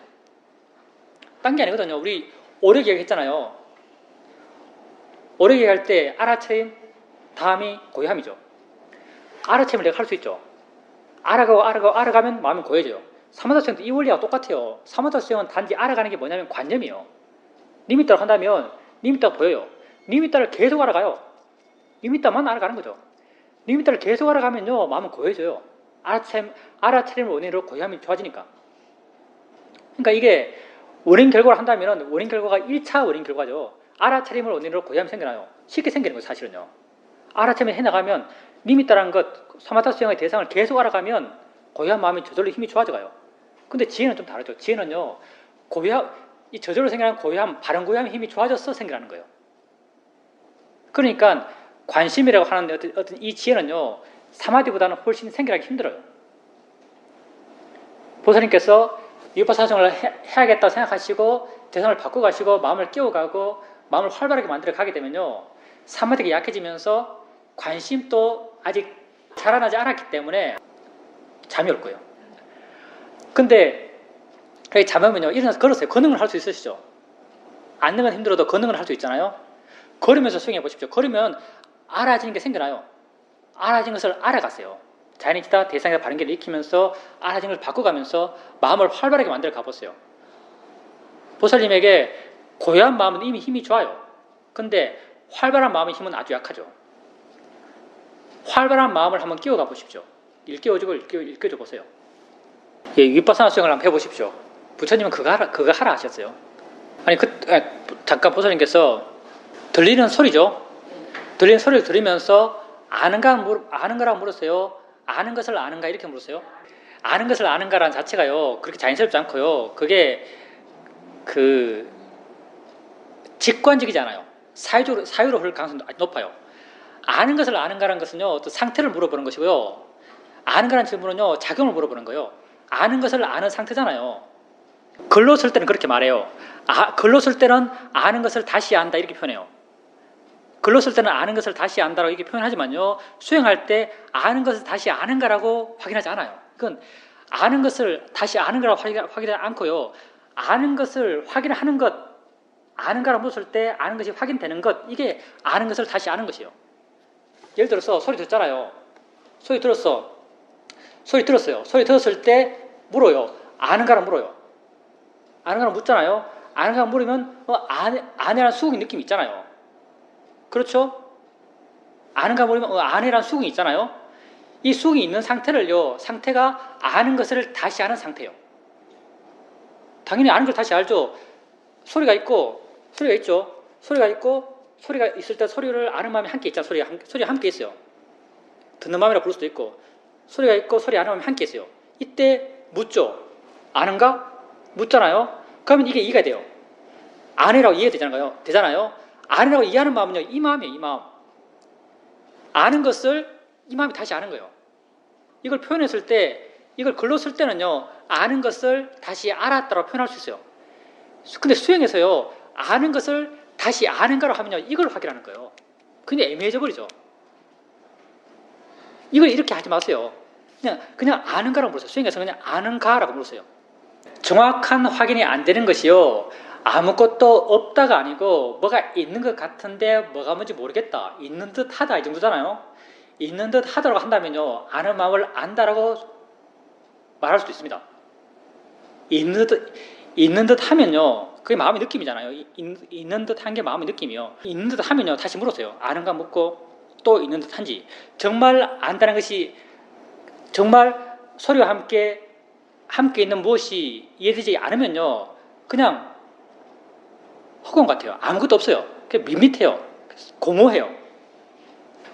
딴 게 아니거든요. 우리 오래 기억했잖아요. 오래 기억할 때 알아차림, 다음이 고요함이죠. 알아차림을 내가 할 수 있죠. 알아가면 마음이 고요해져요. 사마타 수행도 이 원리와 똑같아요. 사마타 수행은 단지 알아가는 게 뭐냐면 관념이에요. 니미따를 한다면 니미따가 보여요. 니미따를 계속 알아가요. 니미따만 알아가는 거죠. 니미따를 계속 알아가면요, 마음은 고요해져요. 알아차림을 원인으로 고요함이 좋아지니까. 그러니까 이게 원인 결과를 한다면 원인 결과가 1차 원인 결과죠. 알아차림을 원인으로 고요함이 생겨나요. 쉽게 생기는 거예요, 사실은요. 알아차림을 해나가면 니미따라는 것, 사마타 수행의 대상을 계속 알아가면 고요한 마음이 저절로 힘이 좋아져가요. 근데 지혜는 좀 다르죠. 지혜는요, 이 저절로 생겨나는 고요함, 바른 고요함의 힘이 좋아져서 생겨나는 거예요. 그러니까 관심이라고 하는 어떤 이 지혜는요, 사마디보다는 훨씬 생겨나기 힘들어요. 보살님께서 위파사나 수행을 해야겠다고 생각하시고 대상을 바꿔가시고 마음을 깨워가고 마음을 활발하게 만들어 가게 되면요, 사마디가 약해지면서 관심도 아직 자라나지 않았기 때문에 잠이 올 거예요. 근데 잠이 오면요, 일어나서 걸으세요. 걷는 할 수 있으시죠? 앉는 건 힘들어도 걷는 할 수 있잖아요. 걸으면서 수행해 보십시오. 걸으면 알아지는 게 생겨나요. 알아진 것을 알아가세요. 자연이기다 대상에다 바른 길을 익히면서 알아진 것을 바꿔가면서 마음을 활발하게 만들어 가보세요. 보살님에게 고요한 마음은 이미 힘이 좋아요. 근데 활발한 마음의 힘은 아주 약하죠. 활발한 마음을 한번 끼워가 보십시오. 일깨워줘 보세요. 예, 위파사나 수행을 한번 해보십시오. 부처님은 그거 하라 하셨어요. 아니, 잠깐 보살님께서 들리는 소리죠. 들리는 소리를 들으면서 아는 거라고 물었어요. 아는 것을 아는가 이렇게 물었어요. 아는 것을 아는가라는 자체가요, 그렇게 자연스럽지 않고요. 그게 직관적이지 않아요. 사유로 흐를 가능성도 아주 높아요. 아는 것을 아는가라는 것은요, 어떤 상태를 물어보는 것이고요. 아는가라는 질문은요, 작용을 물어보는 거예요. 아는 것을 아는 상태잖아요. 글로 쓸 때는 그렇게 말해요. 글로 쓸 때는 아는 것을 다시 안다 이렇게 표현해요. 글로 쓸 때는 아는 것을 다시 안다라고 이렇게 표현하지만요, 수행할 때 아는 것을 다시 아는가라고 확인하지 않아요. 그건 아는 것을 다시 아는가라고 확인하지 않고요, 아는 것을 확인하는 것, 아는가라고 물었을 때 아는 것이 확인되는 것, 이게 아는 것을 다시 아는 것이에요. 예를 들어서 소리 듣잖아요. 소리 들었어. 소리 들었어요. 소리 들었을 때 물어요. 아는가라 물어요. 아는가라 묻잖아요. 아는가라 물으면 아내라는 수긍이 느낌이 있잖아요. 그렇죠? 아는가 물으면 아내라는 수긍이 있잖아요. 이 수긍이 있는 상태를요. 상태가 아는 것을 다시 아는 상태예요. 당연히 아는 걸 다시 알죠. 소리가 있고 소리가 있죠. 소리가 있고 소리가 있을 때 소리를 아는 마음이 함께 있잖아요. 소리가 함께 있어요. 듣는 마음이라 부를 수도 있고 소리가 있고 소리 아는 마음이 함께 있어요. 이때 묻죠. 아는가? 묻잖아요. 그러면 이게 이해가 돼요. 아내라고 이해되잖아요. 아내라고 이해하는 마음은요. 이 마음이에요. 이 마음. 아는 것을 이 마음이 다시 아는 거예요. 이걸 표현했을 때 이걸 글로 쓸 때는요. 아는 것을 다시 알았다고 표현할 수 있어요. 근데 수행에서요. 아는 것을 다시 아는가로 하면요. 이걸 확인하는 거예요. 근데 애매해져 버리죠. 이걸 이렇게 하지 마세요. 그냥 아는가라고 물으세요. 수행에서 그냥 아는가라고 물으세요. 정확한 확인이 안 되는 것이요. 아무것도 없다가 아니고 뭐가 있는 것 같은데 뭐가 뭔지 모르겠다. 있는 듯 하다 이 정도잖아요. 있는 듯 하다라고 한다면요. 아는 마음을 안다라고 말할 수도 있습니다. 있는 듯 하면요. 그게 마음의 느낌이잖아요. 있는 듯 한 게 마음의 느낌이요. 있는 듯 하면요. 다시 물었어요. 아는가 묻고 또 있는 듯 한지. 정말 안다는 것이 정말 소리와 함께 있는 무엇이 이해되지 않으면요. 그냥 허공 같아요. 아무것도 없어요. 그냥 밋밋해요. 공허해요.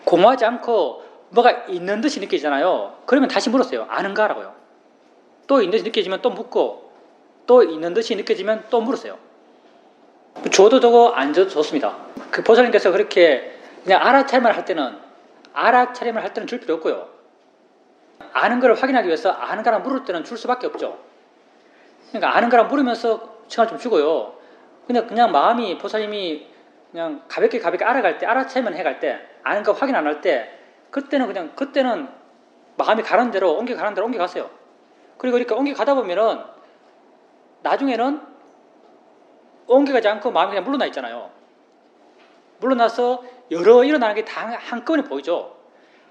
공허하지 않고 뭐가 있는 듯이 느껴지잖아요. 그러면 다시 물었어요. 아는가라고요. 또 있는 듯이 느껴지면 또 묻고 또 있는 듯이 느껴지면 또 물었어요. 줘도 되고 안 줘도 좋습니다. 그 보살님께서 그렇게 그냥 알아차림을 할 때는 줄 필요 없고요. 아는 걸 확인하기 위해서 아는가라 물을 때는 줄 수밖에 없죠. 그러니까 아는가라 물으면서 시간을 좀 주고요. 그냥 마음이 보살님이 그냥 가볍게 알아갈 때, 알아차림을 해갈 때, 아는 거 확인 안 할 때, 그때는 마음이 가는 대로 옮겨가세요. 그리고 이렇게 옮겨가다 보면은 나중에는 옮겨가지 않고 마음이 그냥 물러나 있잖아요. 물러나서 여러 일어나는 게 다 한꺼번에 보이죠.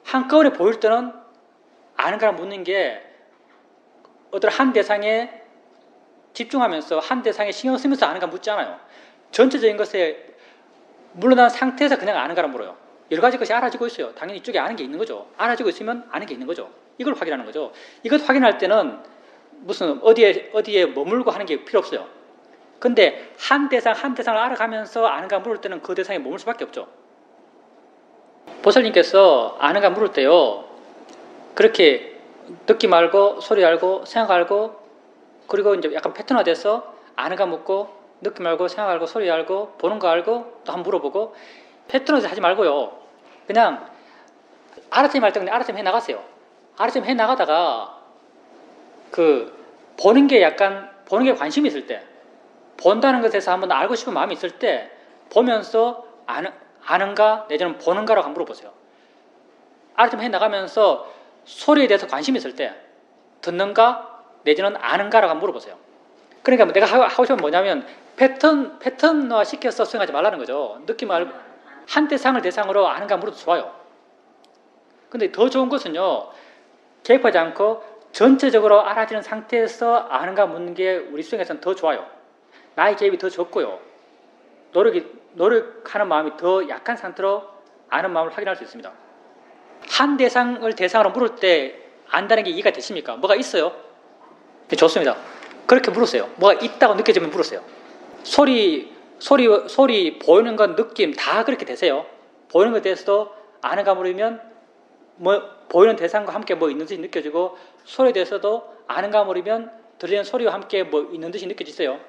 한꺼번에 보일 때는 아는가라 묻는 게 어떤 한 대상에 집중하면서 한 대상에 신경 쓰면서 아는가 묻지 않아요. 전체적인 것에 물러난 상태에서 그냥 아는가라 물어요. 여러 가지 것이 알아지고 있어요. 당연히 이쪽에 아는 게 있는 거죠. 알아지고 있으면 아는 게 있는 거죠. 이걸 확인하는 거죠. 이것 확인할 때는 무슨 어디에 머물고 하는 게 필요 없어요. 근데 한 대상을 알아가면서 아는가 물을 때는 그 대상에 머물 수밖에 없죠. 보살님께서 아는가 물을 때요. 그렇게 느낌 알고 소리 알고 생각 알고 그리고 이제 약간 패턴화돼서 아는가 묻고 느낌 알고 생각 알고 소리 알고 보는 거 알고 또 한번 물어보고 패턴화돼서 하지 말고요. 그냥 알아차림 할 때 그냥 알아차림 해나가세요. 알아차림 해나가다가 보는 게 관심이 있을 때 본다는 것에서 한번 알고 싶은 마음이 있을 때 보면서 아는가 내지는 보는가라고 한번 물어보세요. 알아차림 해나가면서 소리에 대해서 관심이 있을 때 듣는가 내지는 아는가라고 한번 물어보세요. 그러니까 내가 하고 싶은 건 뭐냐면 패턴화 시켜서 수행하지 말라는 거죠. 느낌 알고 한 대상을 대상으로 아는가 물어도 좋아요. 근데 더 좋은 것은요. 개입하지 않고 전체적으로 알아지는 상태에서 아는가 묻는 게 우리 수행에서는 더 좋아요. 나의 개입이 더 적고요. 노력하는 마음이 더 약한 상태로 아는 마음을 확인할 수 있습니다. 한 대상을 대상으로 물을 때 안다는 게 이해가 되십니까? 뭐가 있어요? 네, 좋습니다. 그렇게 물으세요. 뭐가 있다고 느껴지면 물으세요. 소리, 보이는 건 느낌 다 그렇게 되세요. 보이는 것에 대해서도 아는가 물으면 보이는 대상과 함께 뭐 있는 듯이 느껴지고 소리에 대해서도 아는가 물으면 들리는 소리와 함께 뭐 있는 듯이 느껴지세요.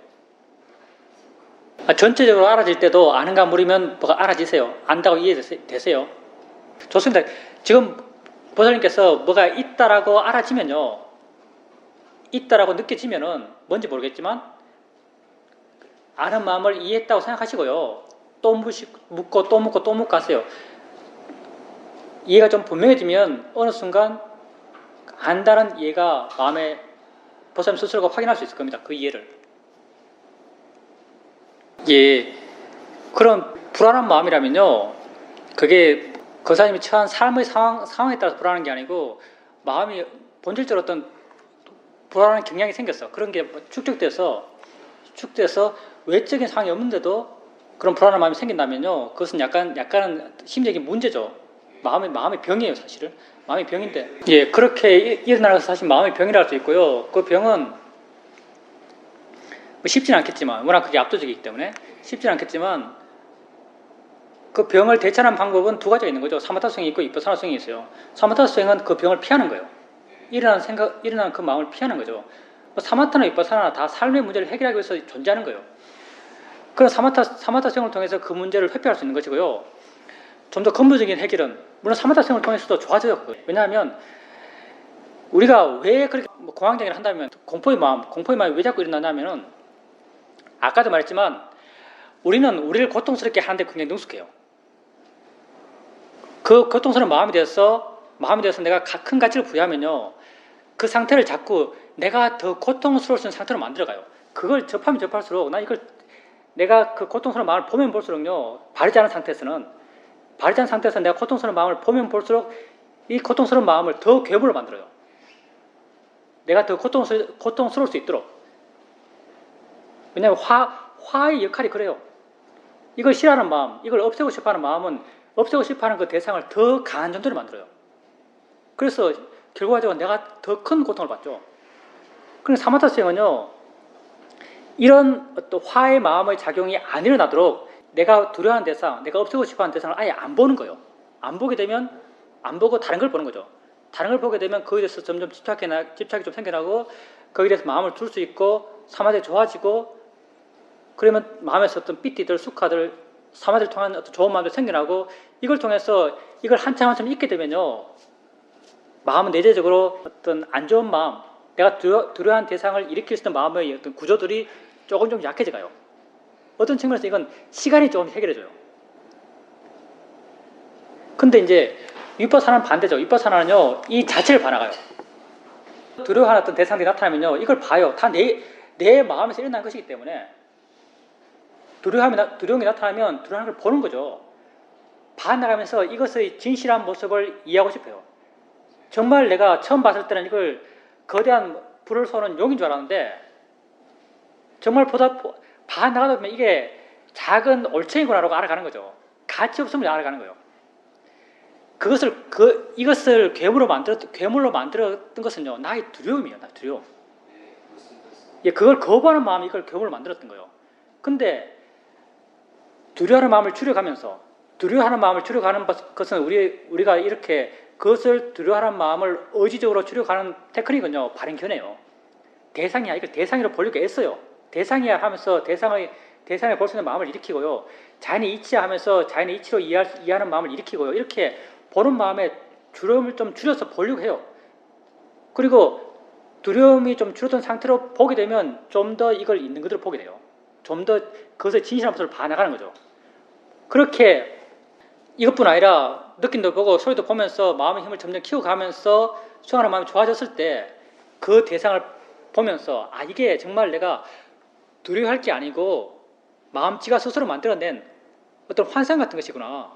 전체적으로 알아질 때도 아는가 물으면 뭐가 알아지세요. 안다고 이해되세요. 좋습니다. 지금 보살님께서 뭐가 있다라고 알아지면요. 있다라고 느껴지면은 뭔지 모르겠지만 아는 마음을 이해했다고 생각하시고요. 또 묻고 또 묻고 또 묻고 하세요. 이해가 좀 분명해지면 어느 순간 안다는 이해가 마음에 보살님 스스로가 확인할 수 있을 겁니다. 그 이해를. 예, 그런 불안한 마음이라면요. 그게 그 사람이 처한 삶의 상황에 따라서 불안한 게 아니고 마음이 본질적으로 어떤 불안한 경향이 생겼어. 그런 게 축적돼서 외적인 상황이 없는데도 그런 불안한 마음이 생긴다면요, 그것은 약간은 심리적인 문제죠. 마음의 병이에요, 사실은. 마음의 병인데, 예, 그렇게 일어나는 것은 사실 마음의 병이라 할 수 있고요. 그 병은 뭐 쉽지는 않겠지만, 워낙 그게 압도적이기 때문에 쉽지는 않겠지만, 그 병을 대처하는 방법은 두 가지가 있는 거죠. 사마타수행이 있고 위파사나수행이 있어요. 사마타수행은 그 병을 피하는 거예요. 일어나는 그 마음을 피하는 거죠. 사마타나 위파사나 다 삶의 문제를 해결하기 위해서 존재하는 거예요. 그런 사마타수행을 통해서 그 문제를 회피할 수 있는 것이고요. 좀 더 근본적인 해결은 물론 사마타수행을 통해서도 좋아져요. 왜냐하면 우리가 왜 그렇게 공황장애를 한다면 공포의 마음이 왜 자꾸 일어나냐면은 아까도 말했지만 우리는 우리를 고통스럽게 하는데 굉장히 능숙해요. 그 고통스러운 마음이 돼서 내가 큰 가치를 부여하면요, 그 상태를 자꾸 내가 더 고통스러울 수 있는 상태로 만들어가요. 그걸 접하면 접할수록 내가 그 고통스러운 마음을 보면 볼수록요, 바르지 않은 상태에서 내가 고통스러운 마음을 보면 볼수록 이 고통스러운 마음을 더 괴물로 만들어요. 내가 더 고통스러울 수 있도록. 왜냐하면 화의 역할이 그래요. 이걸 싫어하는 마음, 이걸 없애고 싶어하는 마음은 없애고 싶어하는 그 대상을 더 강한 존재로 만들어요. 그래서 결과적으로 내가 더 큰 고통을 받죠. 그러니까 사마타수행은요, 이런 어떤 화의 마음의 작용이 안 일어나도록 내가 두려워하는 대상, 내가 없애고 싶어하는 대상을 아예 안 보는 거예요. 안 보고 다른 걸 보는 거죠. 다른 걸 보게 되면 거기에 대해서 점점 집착이 좀 생겨나고 거기에 대해서 마음을 둘 수 있고 사마디가 좋아지고, 그러면 마음에서 어떤 삐띠들, 수카들, 사마디를 통한 어떤 좋은 마음도 생겨나고, 이걸 통해서 이걸 한참 잊게 되면요, 마음은 내재적으로 어떤 안 좋은 마음, 내가 두려워하는 대상을 일으킬 수 있는 마음의 어떤 구조들이 조금 약해져 가요. 어떤 측면에서 이건 시간이 좀 해결해줘요. 근데 이제 위파사나는 반대죠. 위파사나는요, 이 자체를 반항해요. 두려워하는 어떤 대상들이 나타나면요, 이걸 봐요. 다 내 마음에서 일어난 것이기 때문에 두려움이 나타나면 두려워하는 걸 보는 거죠. 반나가면서 이것의 진실한 모습을 이해하고 싶어요. 정말 내가 처음 봤을 때는 이걸 거대한 불을 쏘는 용인 줄 알았는데, 정말 반나가다 보면 이게 작은 올챙이구나라고 알아가는 거죠. 가치 없음을 알아가는 거예요. 이것을 괴물로 만들었던 것은요, 나의 두려움이에요. 나의 두려움. 예, 그걸 거부하는 마음이 이걸 괴물로 만들었던 거예요. 근데 두려워하는 마음을 줄여가는 것은 우리가 이렇게 그것을 두려워하는 마음을 의지적으로 줄여가는 테크닉은요, 바른 견해요. 대상이야. 이걸 대상으로 보려고 애써요. 대상이야 하면서 대상을 볼 수 있는 마음을 일으키고요. 자연의 이치야 하면서 자연의 이치로 이해하는 마음을 일으키고요. 이렇게 보는 마음에 두려움을 좀 줄여서 보려고 해요. 그리고 두려움이 좀 줄었던 상태로 보게 되면 좀 더 이걸 있는 그대로 보게 돼요. 좀 더 그것의 진실한 모습을 봐나가는 거죠. 그렇게 이것뿐 아니라 느낌도 보고 소리도 보면서 마음의 힘을 점점 키워가면서 수행하는 마음이 좋아졌을 때 그 대상을 보면서, 아, 이게 정말 내가 두려워할 게 아니고 마음지가 스스로 만들어낸 어떤 환상 같은 것이구나.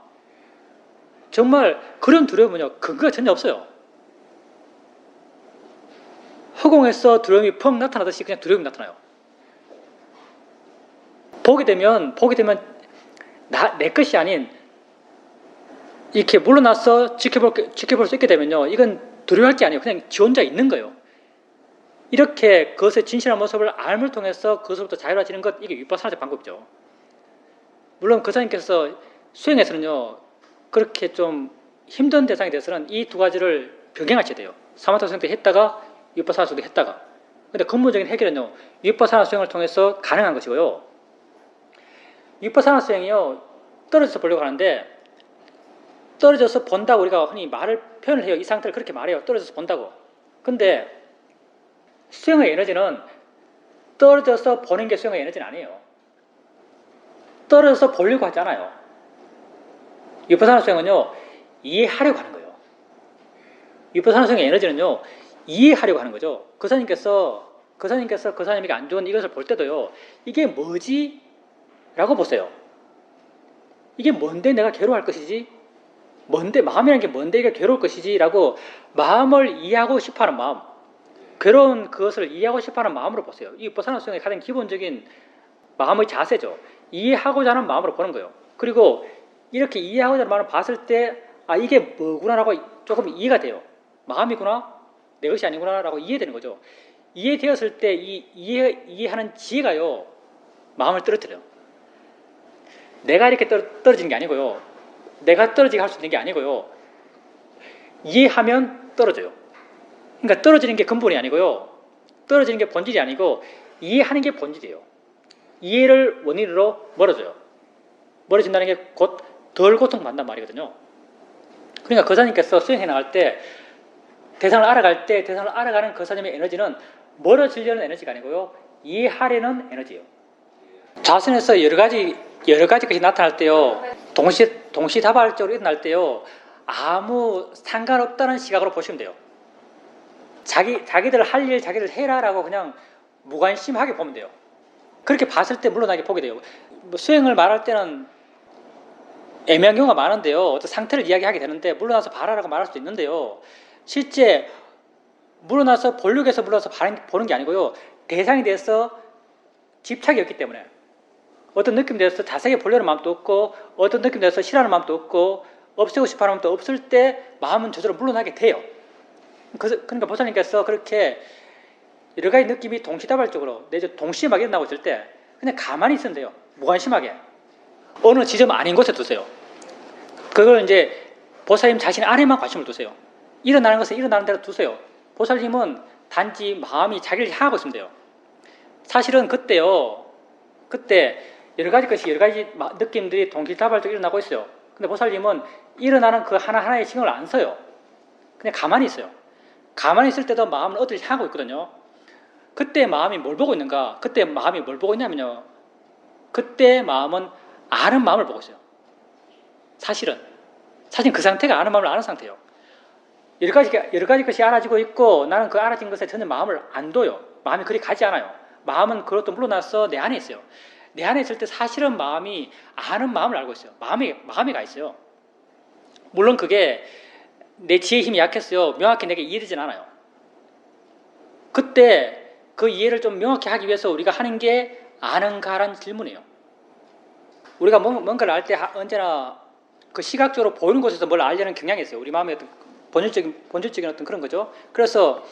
정말 그런 두려움은요, 근거가 전혀 없어요. 허공에서 두려움이 펑 나타나듯이 그냥 두려움이 나타나요. 보게 되면 내 것이 아닌 이렇게 물러나서 지켜볼 수 있게 되면요, 이건 두려워할 게 아니에요. 그냥 지 혼자 있는 거예요. 이렇게 그것의 진실한 모습을 알을 통해서 그것으로부터 자유로워지는 것, 이게 위파사나의 방법이죠. 물론 거사님께서 수행에서는요, 그렇게 좀 힘든 대상에 대해서는 이 두 가지를 병행하셔야 돼요. 사마타 수행도 했다가 위파사나 수행도 했다가. 근데 근본적인 해결은요, 위파사나 수행을 통해서 가능한 것이고요. 위파사나 수행이요, 떨어져서 보려고 하는데, 떨어져서 본다고 우리가 흔히 표현을 해요. 이 상태를 그렇게 말해요. 떨어져서 본다고. 근데 수행의 에너지는 떨어져서 보는 게 수행의 에너지는 아니에요. 떨어져서 보려고 하지 않아요. 위파사나 수행은요, 이해하려고 하는 거예요. 위파사나 수행의 에너지는요, 이해하려고 하는 거죠. 거사님께서 거사님에게 안 좋은 이것을 볼 때도요, 이게 뭐지? 라고 보세요. 이게 뭔데 내가 괴로워할 것이지? 뭔데 마음이라는 게 뭔데 이게 괴로울 것이지라고 마음을 이해하고 싶어하는 마음, 괴로운 그것을 이해하고 싶어하는 마음으로 보세요. 이 보살나 수행의 가장 기본적인 마음의 자세죠. 이해하고자 하는 마음으로 보는 거예요. 그리고 이렇게 이해하고자 하는 마음을 봤을 때 아 이게 뭐구나라고 조금 이해가 돼요. 마음이구나, 내 것이 아니구나라고 이해되는 거죠. 이해되었을 때 이 이해하는 지혜가요 마음을 떨어뜨려요. 내가 이렇게 떨어지는 게 아니고요. 내가 떨어지게 할 수 있는 게 아니고요. 이해하면 떨어져요. 그러니까 떨어지는 게 근본이 아니고요. 떨어지는 게 본질이 아니고 이해하는 게 본질이에요. 이해를 원인으로 멀어져요. 멀어진다는 게 곧 덜 고통받는단 말이거든요. 그러니까 거사님께서 수행해 나갈 때 대상을 알아갈 때 대상을 알아가는 거사님의 에너지는 멀어지려는 에너지가 아니고요. 이해하려는 에너지예요. 자선에서 여러 가지 것이 나타날 때요. 동시다발적으로 일어날 때요. 아무 상관없다는 시각으로 보시면 돼요. 자기들 할 일 자기들 해라라고 그냥 무관심하게 보면 돼요. 그렇게 봤을 때 물러나게 보게 돼요. 뭐 수행을 말할 때는 애매한 경우가 많은데요. 어떤 상태를 이야기하게 되는데 물러나서 봐라라고 말할 수도 있는데요. 실제 물러나서 본력에서 물러나서 보는 게 아니고요. 대상에 대해서 집착이 없기 때문에 어떤 느낌에 대해서 자세하게 보려는 마음도 없고 어떤 느낌에 대해서 싫어하는 마음도 없고 없애고 싶어하는 마음도 없을 때 마음은 저절로 물러나게 돼요. 그러니까 보살님께서 그렇게 여러 가지 느낌이 동시다발적으로 내지 동시에 막 일어나고 있을 때 그냥 가만히 있으면 돼요. 무관심하게. 어느 지점 아닌 곳에 두세요. 그걸 이제 보살님 자신 안에만 관심을 두세요. 일어나는 것은 일어나는 대로 두세요. 보살님은 단지 마음이 자기를 향하고 있으면 돼요. 사실은 그때 여러 가지 느낌들이 동시다발적으로 일어나고 있어요. 근데 보살님은 일어나는 그 하나하나에 신경을 안 써요. 그냥 가만히 있어요. 가만히 있을 때도 마음은 어디를 향하고 있거든요. 그때 마음이 뭘 보고 있는가? 그때 마음이 뭘 보고 있냐면요. 그때 마음은 아는 마음을 보고 있어요. 사실은 그 상태가 아는 마음을 아는 상태예요. 여러 가지 것이 알아지고 있고 나는 그 알아진 것에 전혀 마음을 안 둬요. 마음이 그리 가지 않아요. 마음은 그것도 물러나서 내 안에 있어요. 내 안에 있을 때 사실은 마음이 아는 마음을 알고 있어요. 마음이 가 있어요. 물론 그게 내 지혜의 힘이 약했어요. 명확히 내게 이해되진 않아요. 그때 그 이해를 좀 명확히 하기 위해서 우리가 하는 게 아는가라는 질문이에요. 우리가 뭔가를 알 때 언제나 그 시각적으로 보이는 곳에서 뭘 알려는 경향이 있어요. 우리 마음의 어떤 본질적인 어떤 그런 거죠. 그래서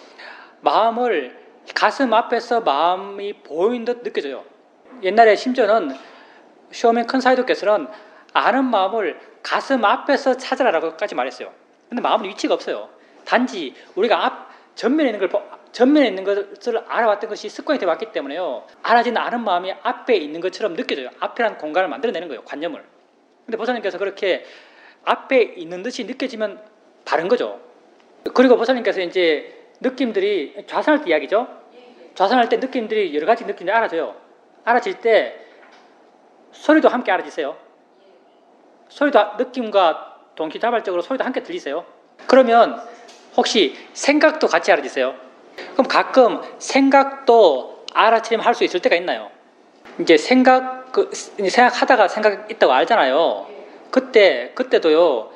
마음을 가슴 앞에서 마음이 보이는 듯 느껴져요. 옛날에 심지어는 쇼맨 컨사이도께서는 아는 마음을 가슴 앞에서 찾으라라고까지 말했어요. 근데 마음은 위치가 없어요. 단지 우리가 전면에 있는 것을 알아왔던 것이 습관이 되어 왔기 때문에요. 알아진 아는 마음이 앞에 있는 것처럼 느껴져요. 앞이라는 공간을 만들어내는 거예요. 관념을. 근데 보살님께서 그렇게 앞에 있는 듯이 느껴지면 다른 거죠. 그리고 보살님께서 이제 느낌들이 좌선할 때 이야기죠. 좌선할 때 느낌들이 여러 가지 느낌들이 알아져요. 알아질 때 소리도 함께 알아지세요. 소리도 느낌과 동시다발적으로 소리도 함께 들리세요. 그러면 혹시 생각도 같이 알아지세요. 그럼 가끔 생각도 알아채면 할 수 있을 때가 있나요? 이제 생각하다가 생각 있다고 알잖아요. 그때도요.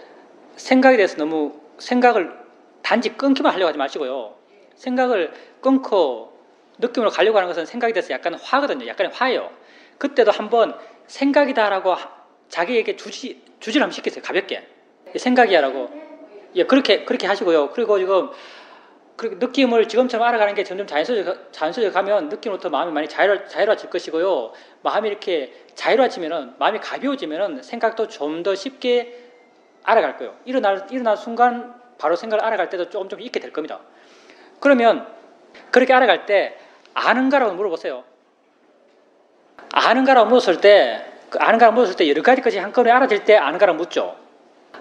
생각에 대해서 너무 생각을 단지 끊기만 하려고 하지 마시고요. 생각을 끊고 느낌으로 가려고 하는 것은 생각에 대해서 약간 화거든요. 약간의 화예요. 그때도 한번 생각이다라고 자기에게 주지를 한번 시키세요. 가볍게. 생각이야라고. 예, 그렇게 하시고요. 그리고 지금 느낌을 지금처럼 알아가는 게 점점 자연스러져 가면 느낌으로부터 마음이 많이 자유로워질 것이고요. 마음이 이렇게 자유로워지면은, 마음이 가벼워지면은 생각도 좀 더 쉽게 알아갈 거예요. 일어날 순간 바로 생각을 알아갈 때도 조금 있게 될 겁니다. 그러면 그렇게 알아갈 때 아는가라고 물어보세요. 아는가라고 물었을 때 여러 가지 것이 한꺼번에 알아질 때 아는가라고 묻죠.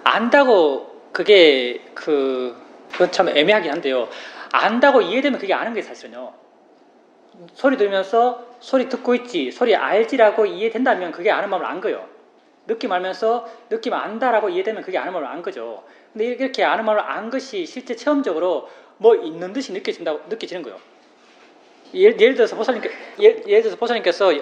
안다고 그건 참 애매하긴 한데요. 안다고 이해되면 그게 아는 게 사실은요. 소리 들으면서 소리 듣고 있지, 소리 알지라고 이해된다면 그게 아는 마음을 안 거예요. 느낌 알면서 느낌 안다라고 이해되면 그게 아는 마음을 안 거죠. 근데 이렇게 아는 마음을 안 것이 실제 체험적으로 뭐 있는 듯이 느껴지는 거예요. 예를 들어서 보살님께서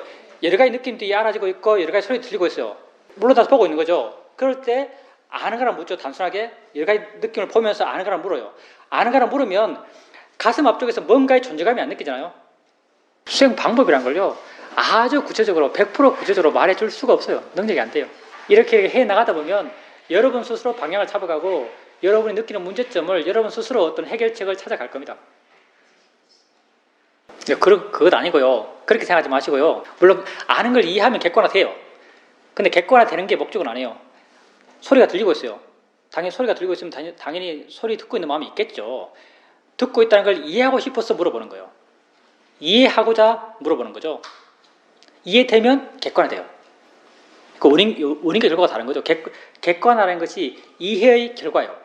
여러 가지 느낌들이 알아지고 있고 여러 가지 소리 들리고 있어요. 물러나서 보고 있는 거죠. 그럴 때 아는 거랑 묻죠. 단순하게 여러 가지 느낌을 보면서 아는 거랑 물어요. 아는 거랑 물으면 가슴 앞쪽에서 뭔가의 존재감이 안 느끼잖아요. 수행 방법이란 걸요. 아주 구체적으로 100% 구체적으로 말해줄 수가 없어요. 능력이 안 돼요. 이렇게 해 나가다 보면 여러분 스스로 방향을 잡아가고 여러분이 느끼는 문제점을 여러분 스스로 어떤 해결책을 찾아갈 겁니다. 그것 아니고요. 그렇게 생각하지 마시고요. 물론 아는 걸 이해하면 객관화돼요. 근데 객관화되는 게 목적은 아니에요. 소리가 들리고 있어요. 당연히 소리가 들리고 있으면 당연히 소리 듣고 있는 마음이 있겠죠. 듣고 있다는 걸 이해하고 싶어서 물어보는 거예요. 이해하고자 물어보는 거죠. 이해되면 객관화돼요. 그 원인과 결과가 다른 거죠. 객관화라는 것이 이해의 결과예요.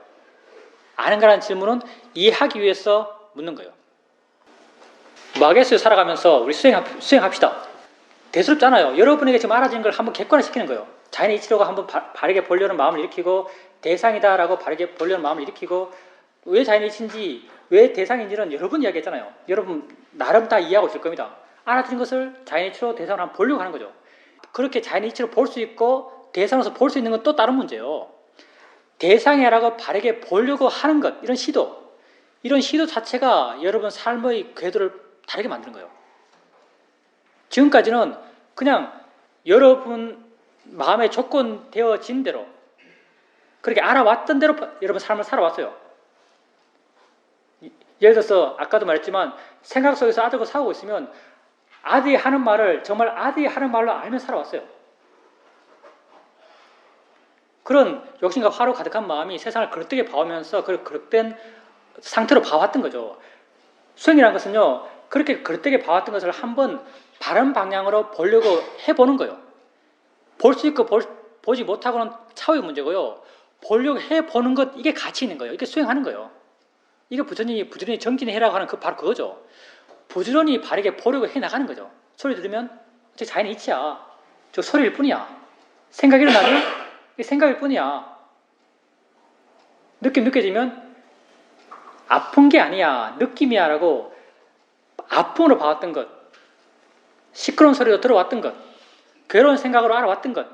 아는 거라는 질문은 이해하기 위해서 묻는 거예요. 뭐 하겠어요? 살아가면서 우리 수행합시다. 대수롭잖아요. 여러분에게 지금 알아진 걸 한번 객관화시키는 거예요. 자연의 이치로가 한번 바르게 보려는 마음을 일으키고 대상이다라고 바르게 보려는 마음을 일으키고 왜 자연의 이치인지 왜 대상인지는 여러분 이야기했잖아요. 여러분 나름 다 이해하고 있을 겁니다. 알아들은 것을 자연의 이치로 대상으로 한번 보려고 하는 거죠. 그렇게 자연의 이치로 볼 수 있고 대상으로서 볼 수 있는 건 또 다른 문제예요. 대상이라고 바르게 보려고 하는 것, 이런 시도 자체가 여러분 삶의 궤도를 다르게 만드는 거예요. 지금까지는 그냥 여러분 마음에 조건되어진 대로 그렇게 알아왔던 대로 여러분 삶을 살아왔어요. 예를 들어서 아까도 말했지만 생각 속에서 아들과 싸우고 있으면 아들이 하는 말을 정말 아들이 하는 말로 알면 살아왔어요. 그런 욕심과 화로 가득한 마음이 세상을 그릇되게 봐오면서 그 그릇된 상태로 봐왔던 거죠. 수행이라는 것은요, 그렇게 그릇되게 봐왔던 것을 한번 바른 방향으로 보려고 해보는 거예요. 볼 수 있고 보지 못하고는 차후의 문제고요. 보려고 해보는 것, 이게 가치 있는 거예요. 이게 수행하는 거예요. 이게 부지런히 정진해라고 하는 바로 그거죠. 부지런히 바르게 보려고 해나가는 거죠. 소리 들으면 저 자연의 이치야. 저 소리일 뿐이야. 생각이 일어나면 이게 생각일 뿐이야. 느낌 느껴지면 아픈 게 아니야. 느낌이야 라고 아픔으로 봐왔던 것, 시끄러운 소리로 들어왔던 것, 괴로운 생각으로 알아왔던 것,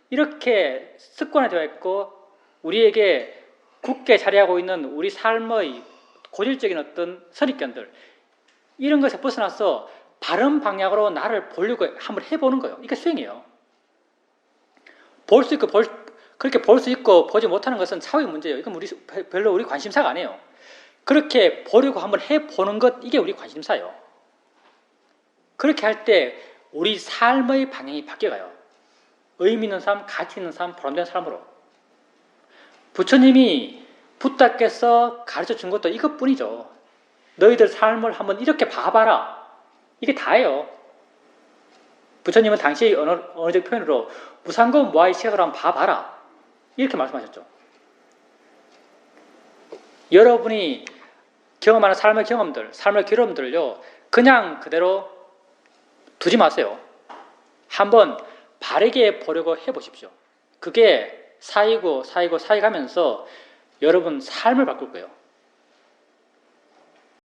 이렇게 습관화되어 있고 우리에게 굳게 자리하고 있는 우리 삶의 고질적인 어떤 선입견들, 이런 것에 벗어나서 바른 방향으로 나를 보려고 한번 해보는 거예요. 이게 수행이에요. 볼 수 있고 그렇게 볼 수 있고 보지 못하는 것은 차후의 문제예요. 이건 별로 우리 관심사가 아니에요. 그렇게 보려고 한번 해보는 것, 이게 우리 관심사예요. 그렇게 할 때 우리 삶의 방향이 바뀌어가요. 의미 있는 삶, 가치 있는 삶, 보람된 삶으로. 부처님이 부다께서 가르쳐 준 것도 이것뿐이죠. 너희들 삶을 한번 이렇게 봐봐라. 이게 다예요. 부처님은 당시 언어적 표현으로 무상고 무아의 시각으로 한번 봐봐라. 이렇게 말씀하셨죠. 여러분이 경험하는 삶의 경험들, 삶의 괴로움들을요, 그냥 그대로 두지 마세요. 한번 바르게 보려고 해보십시오. 그게 쌓이고 쌓이고 쌓여가면서 여러분 삶을 바꿀 거예요.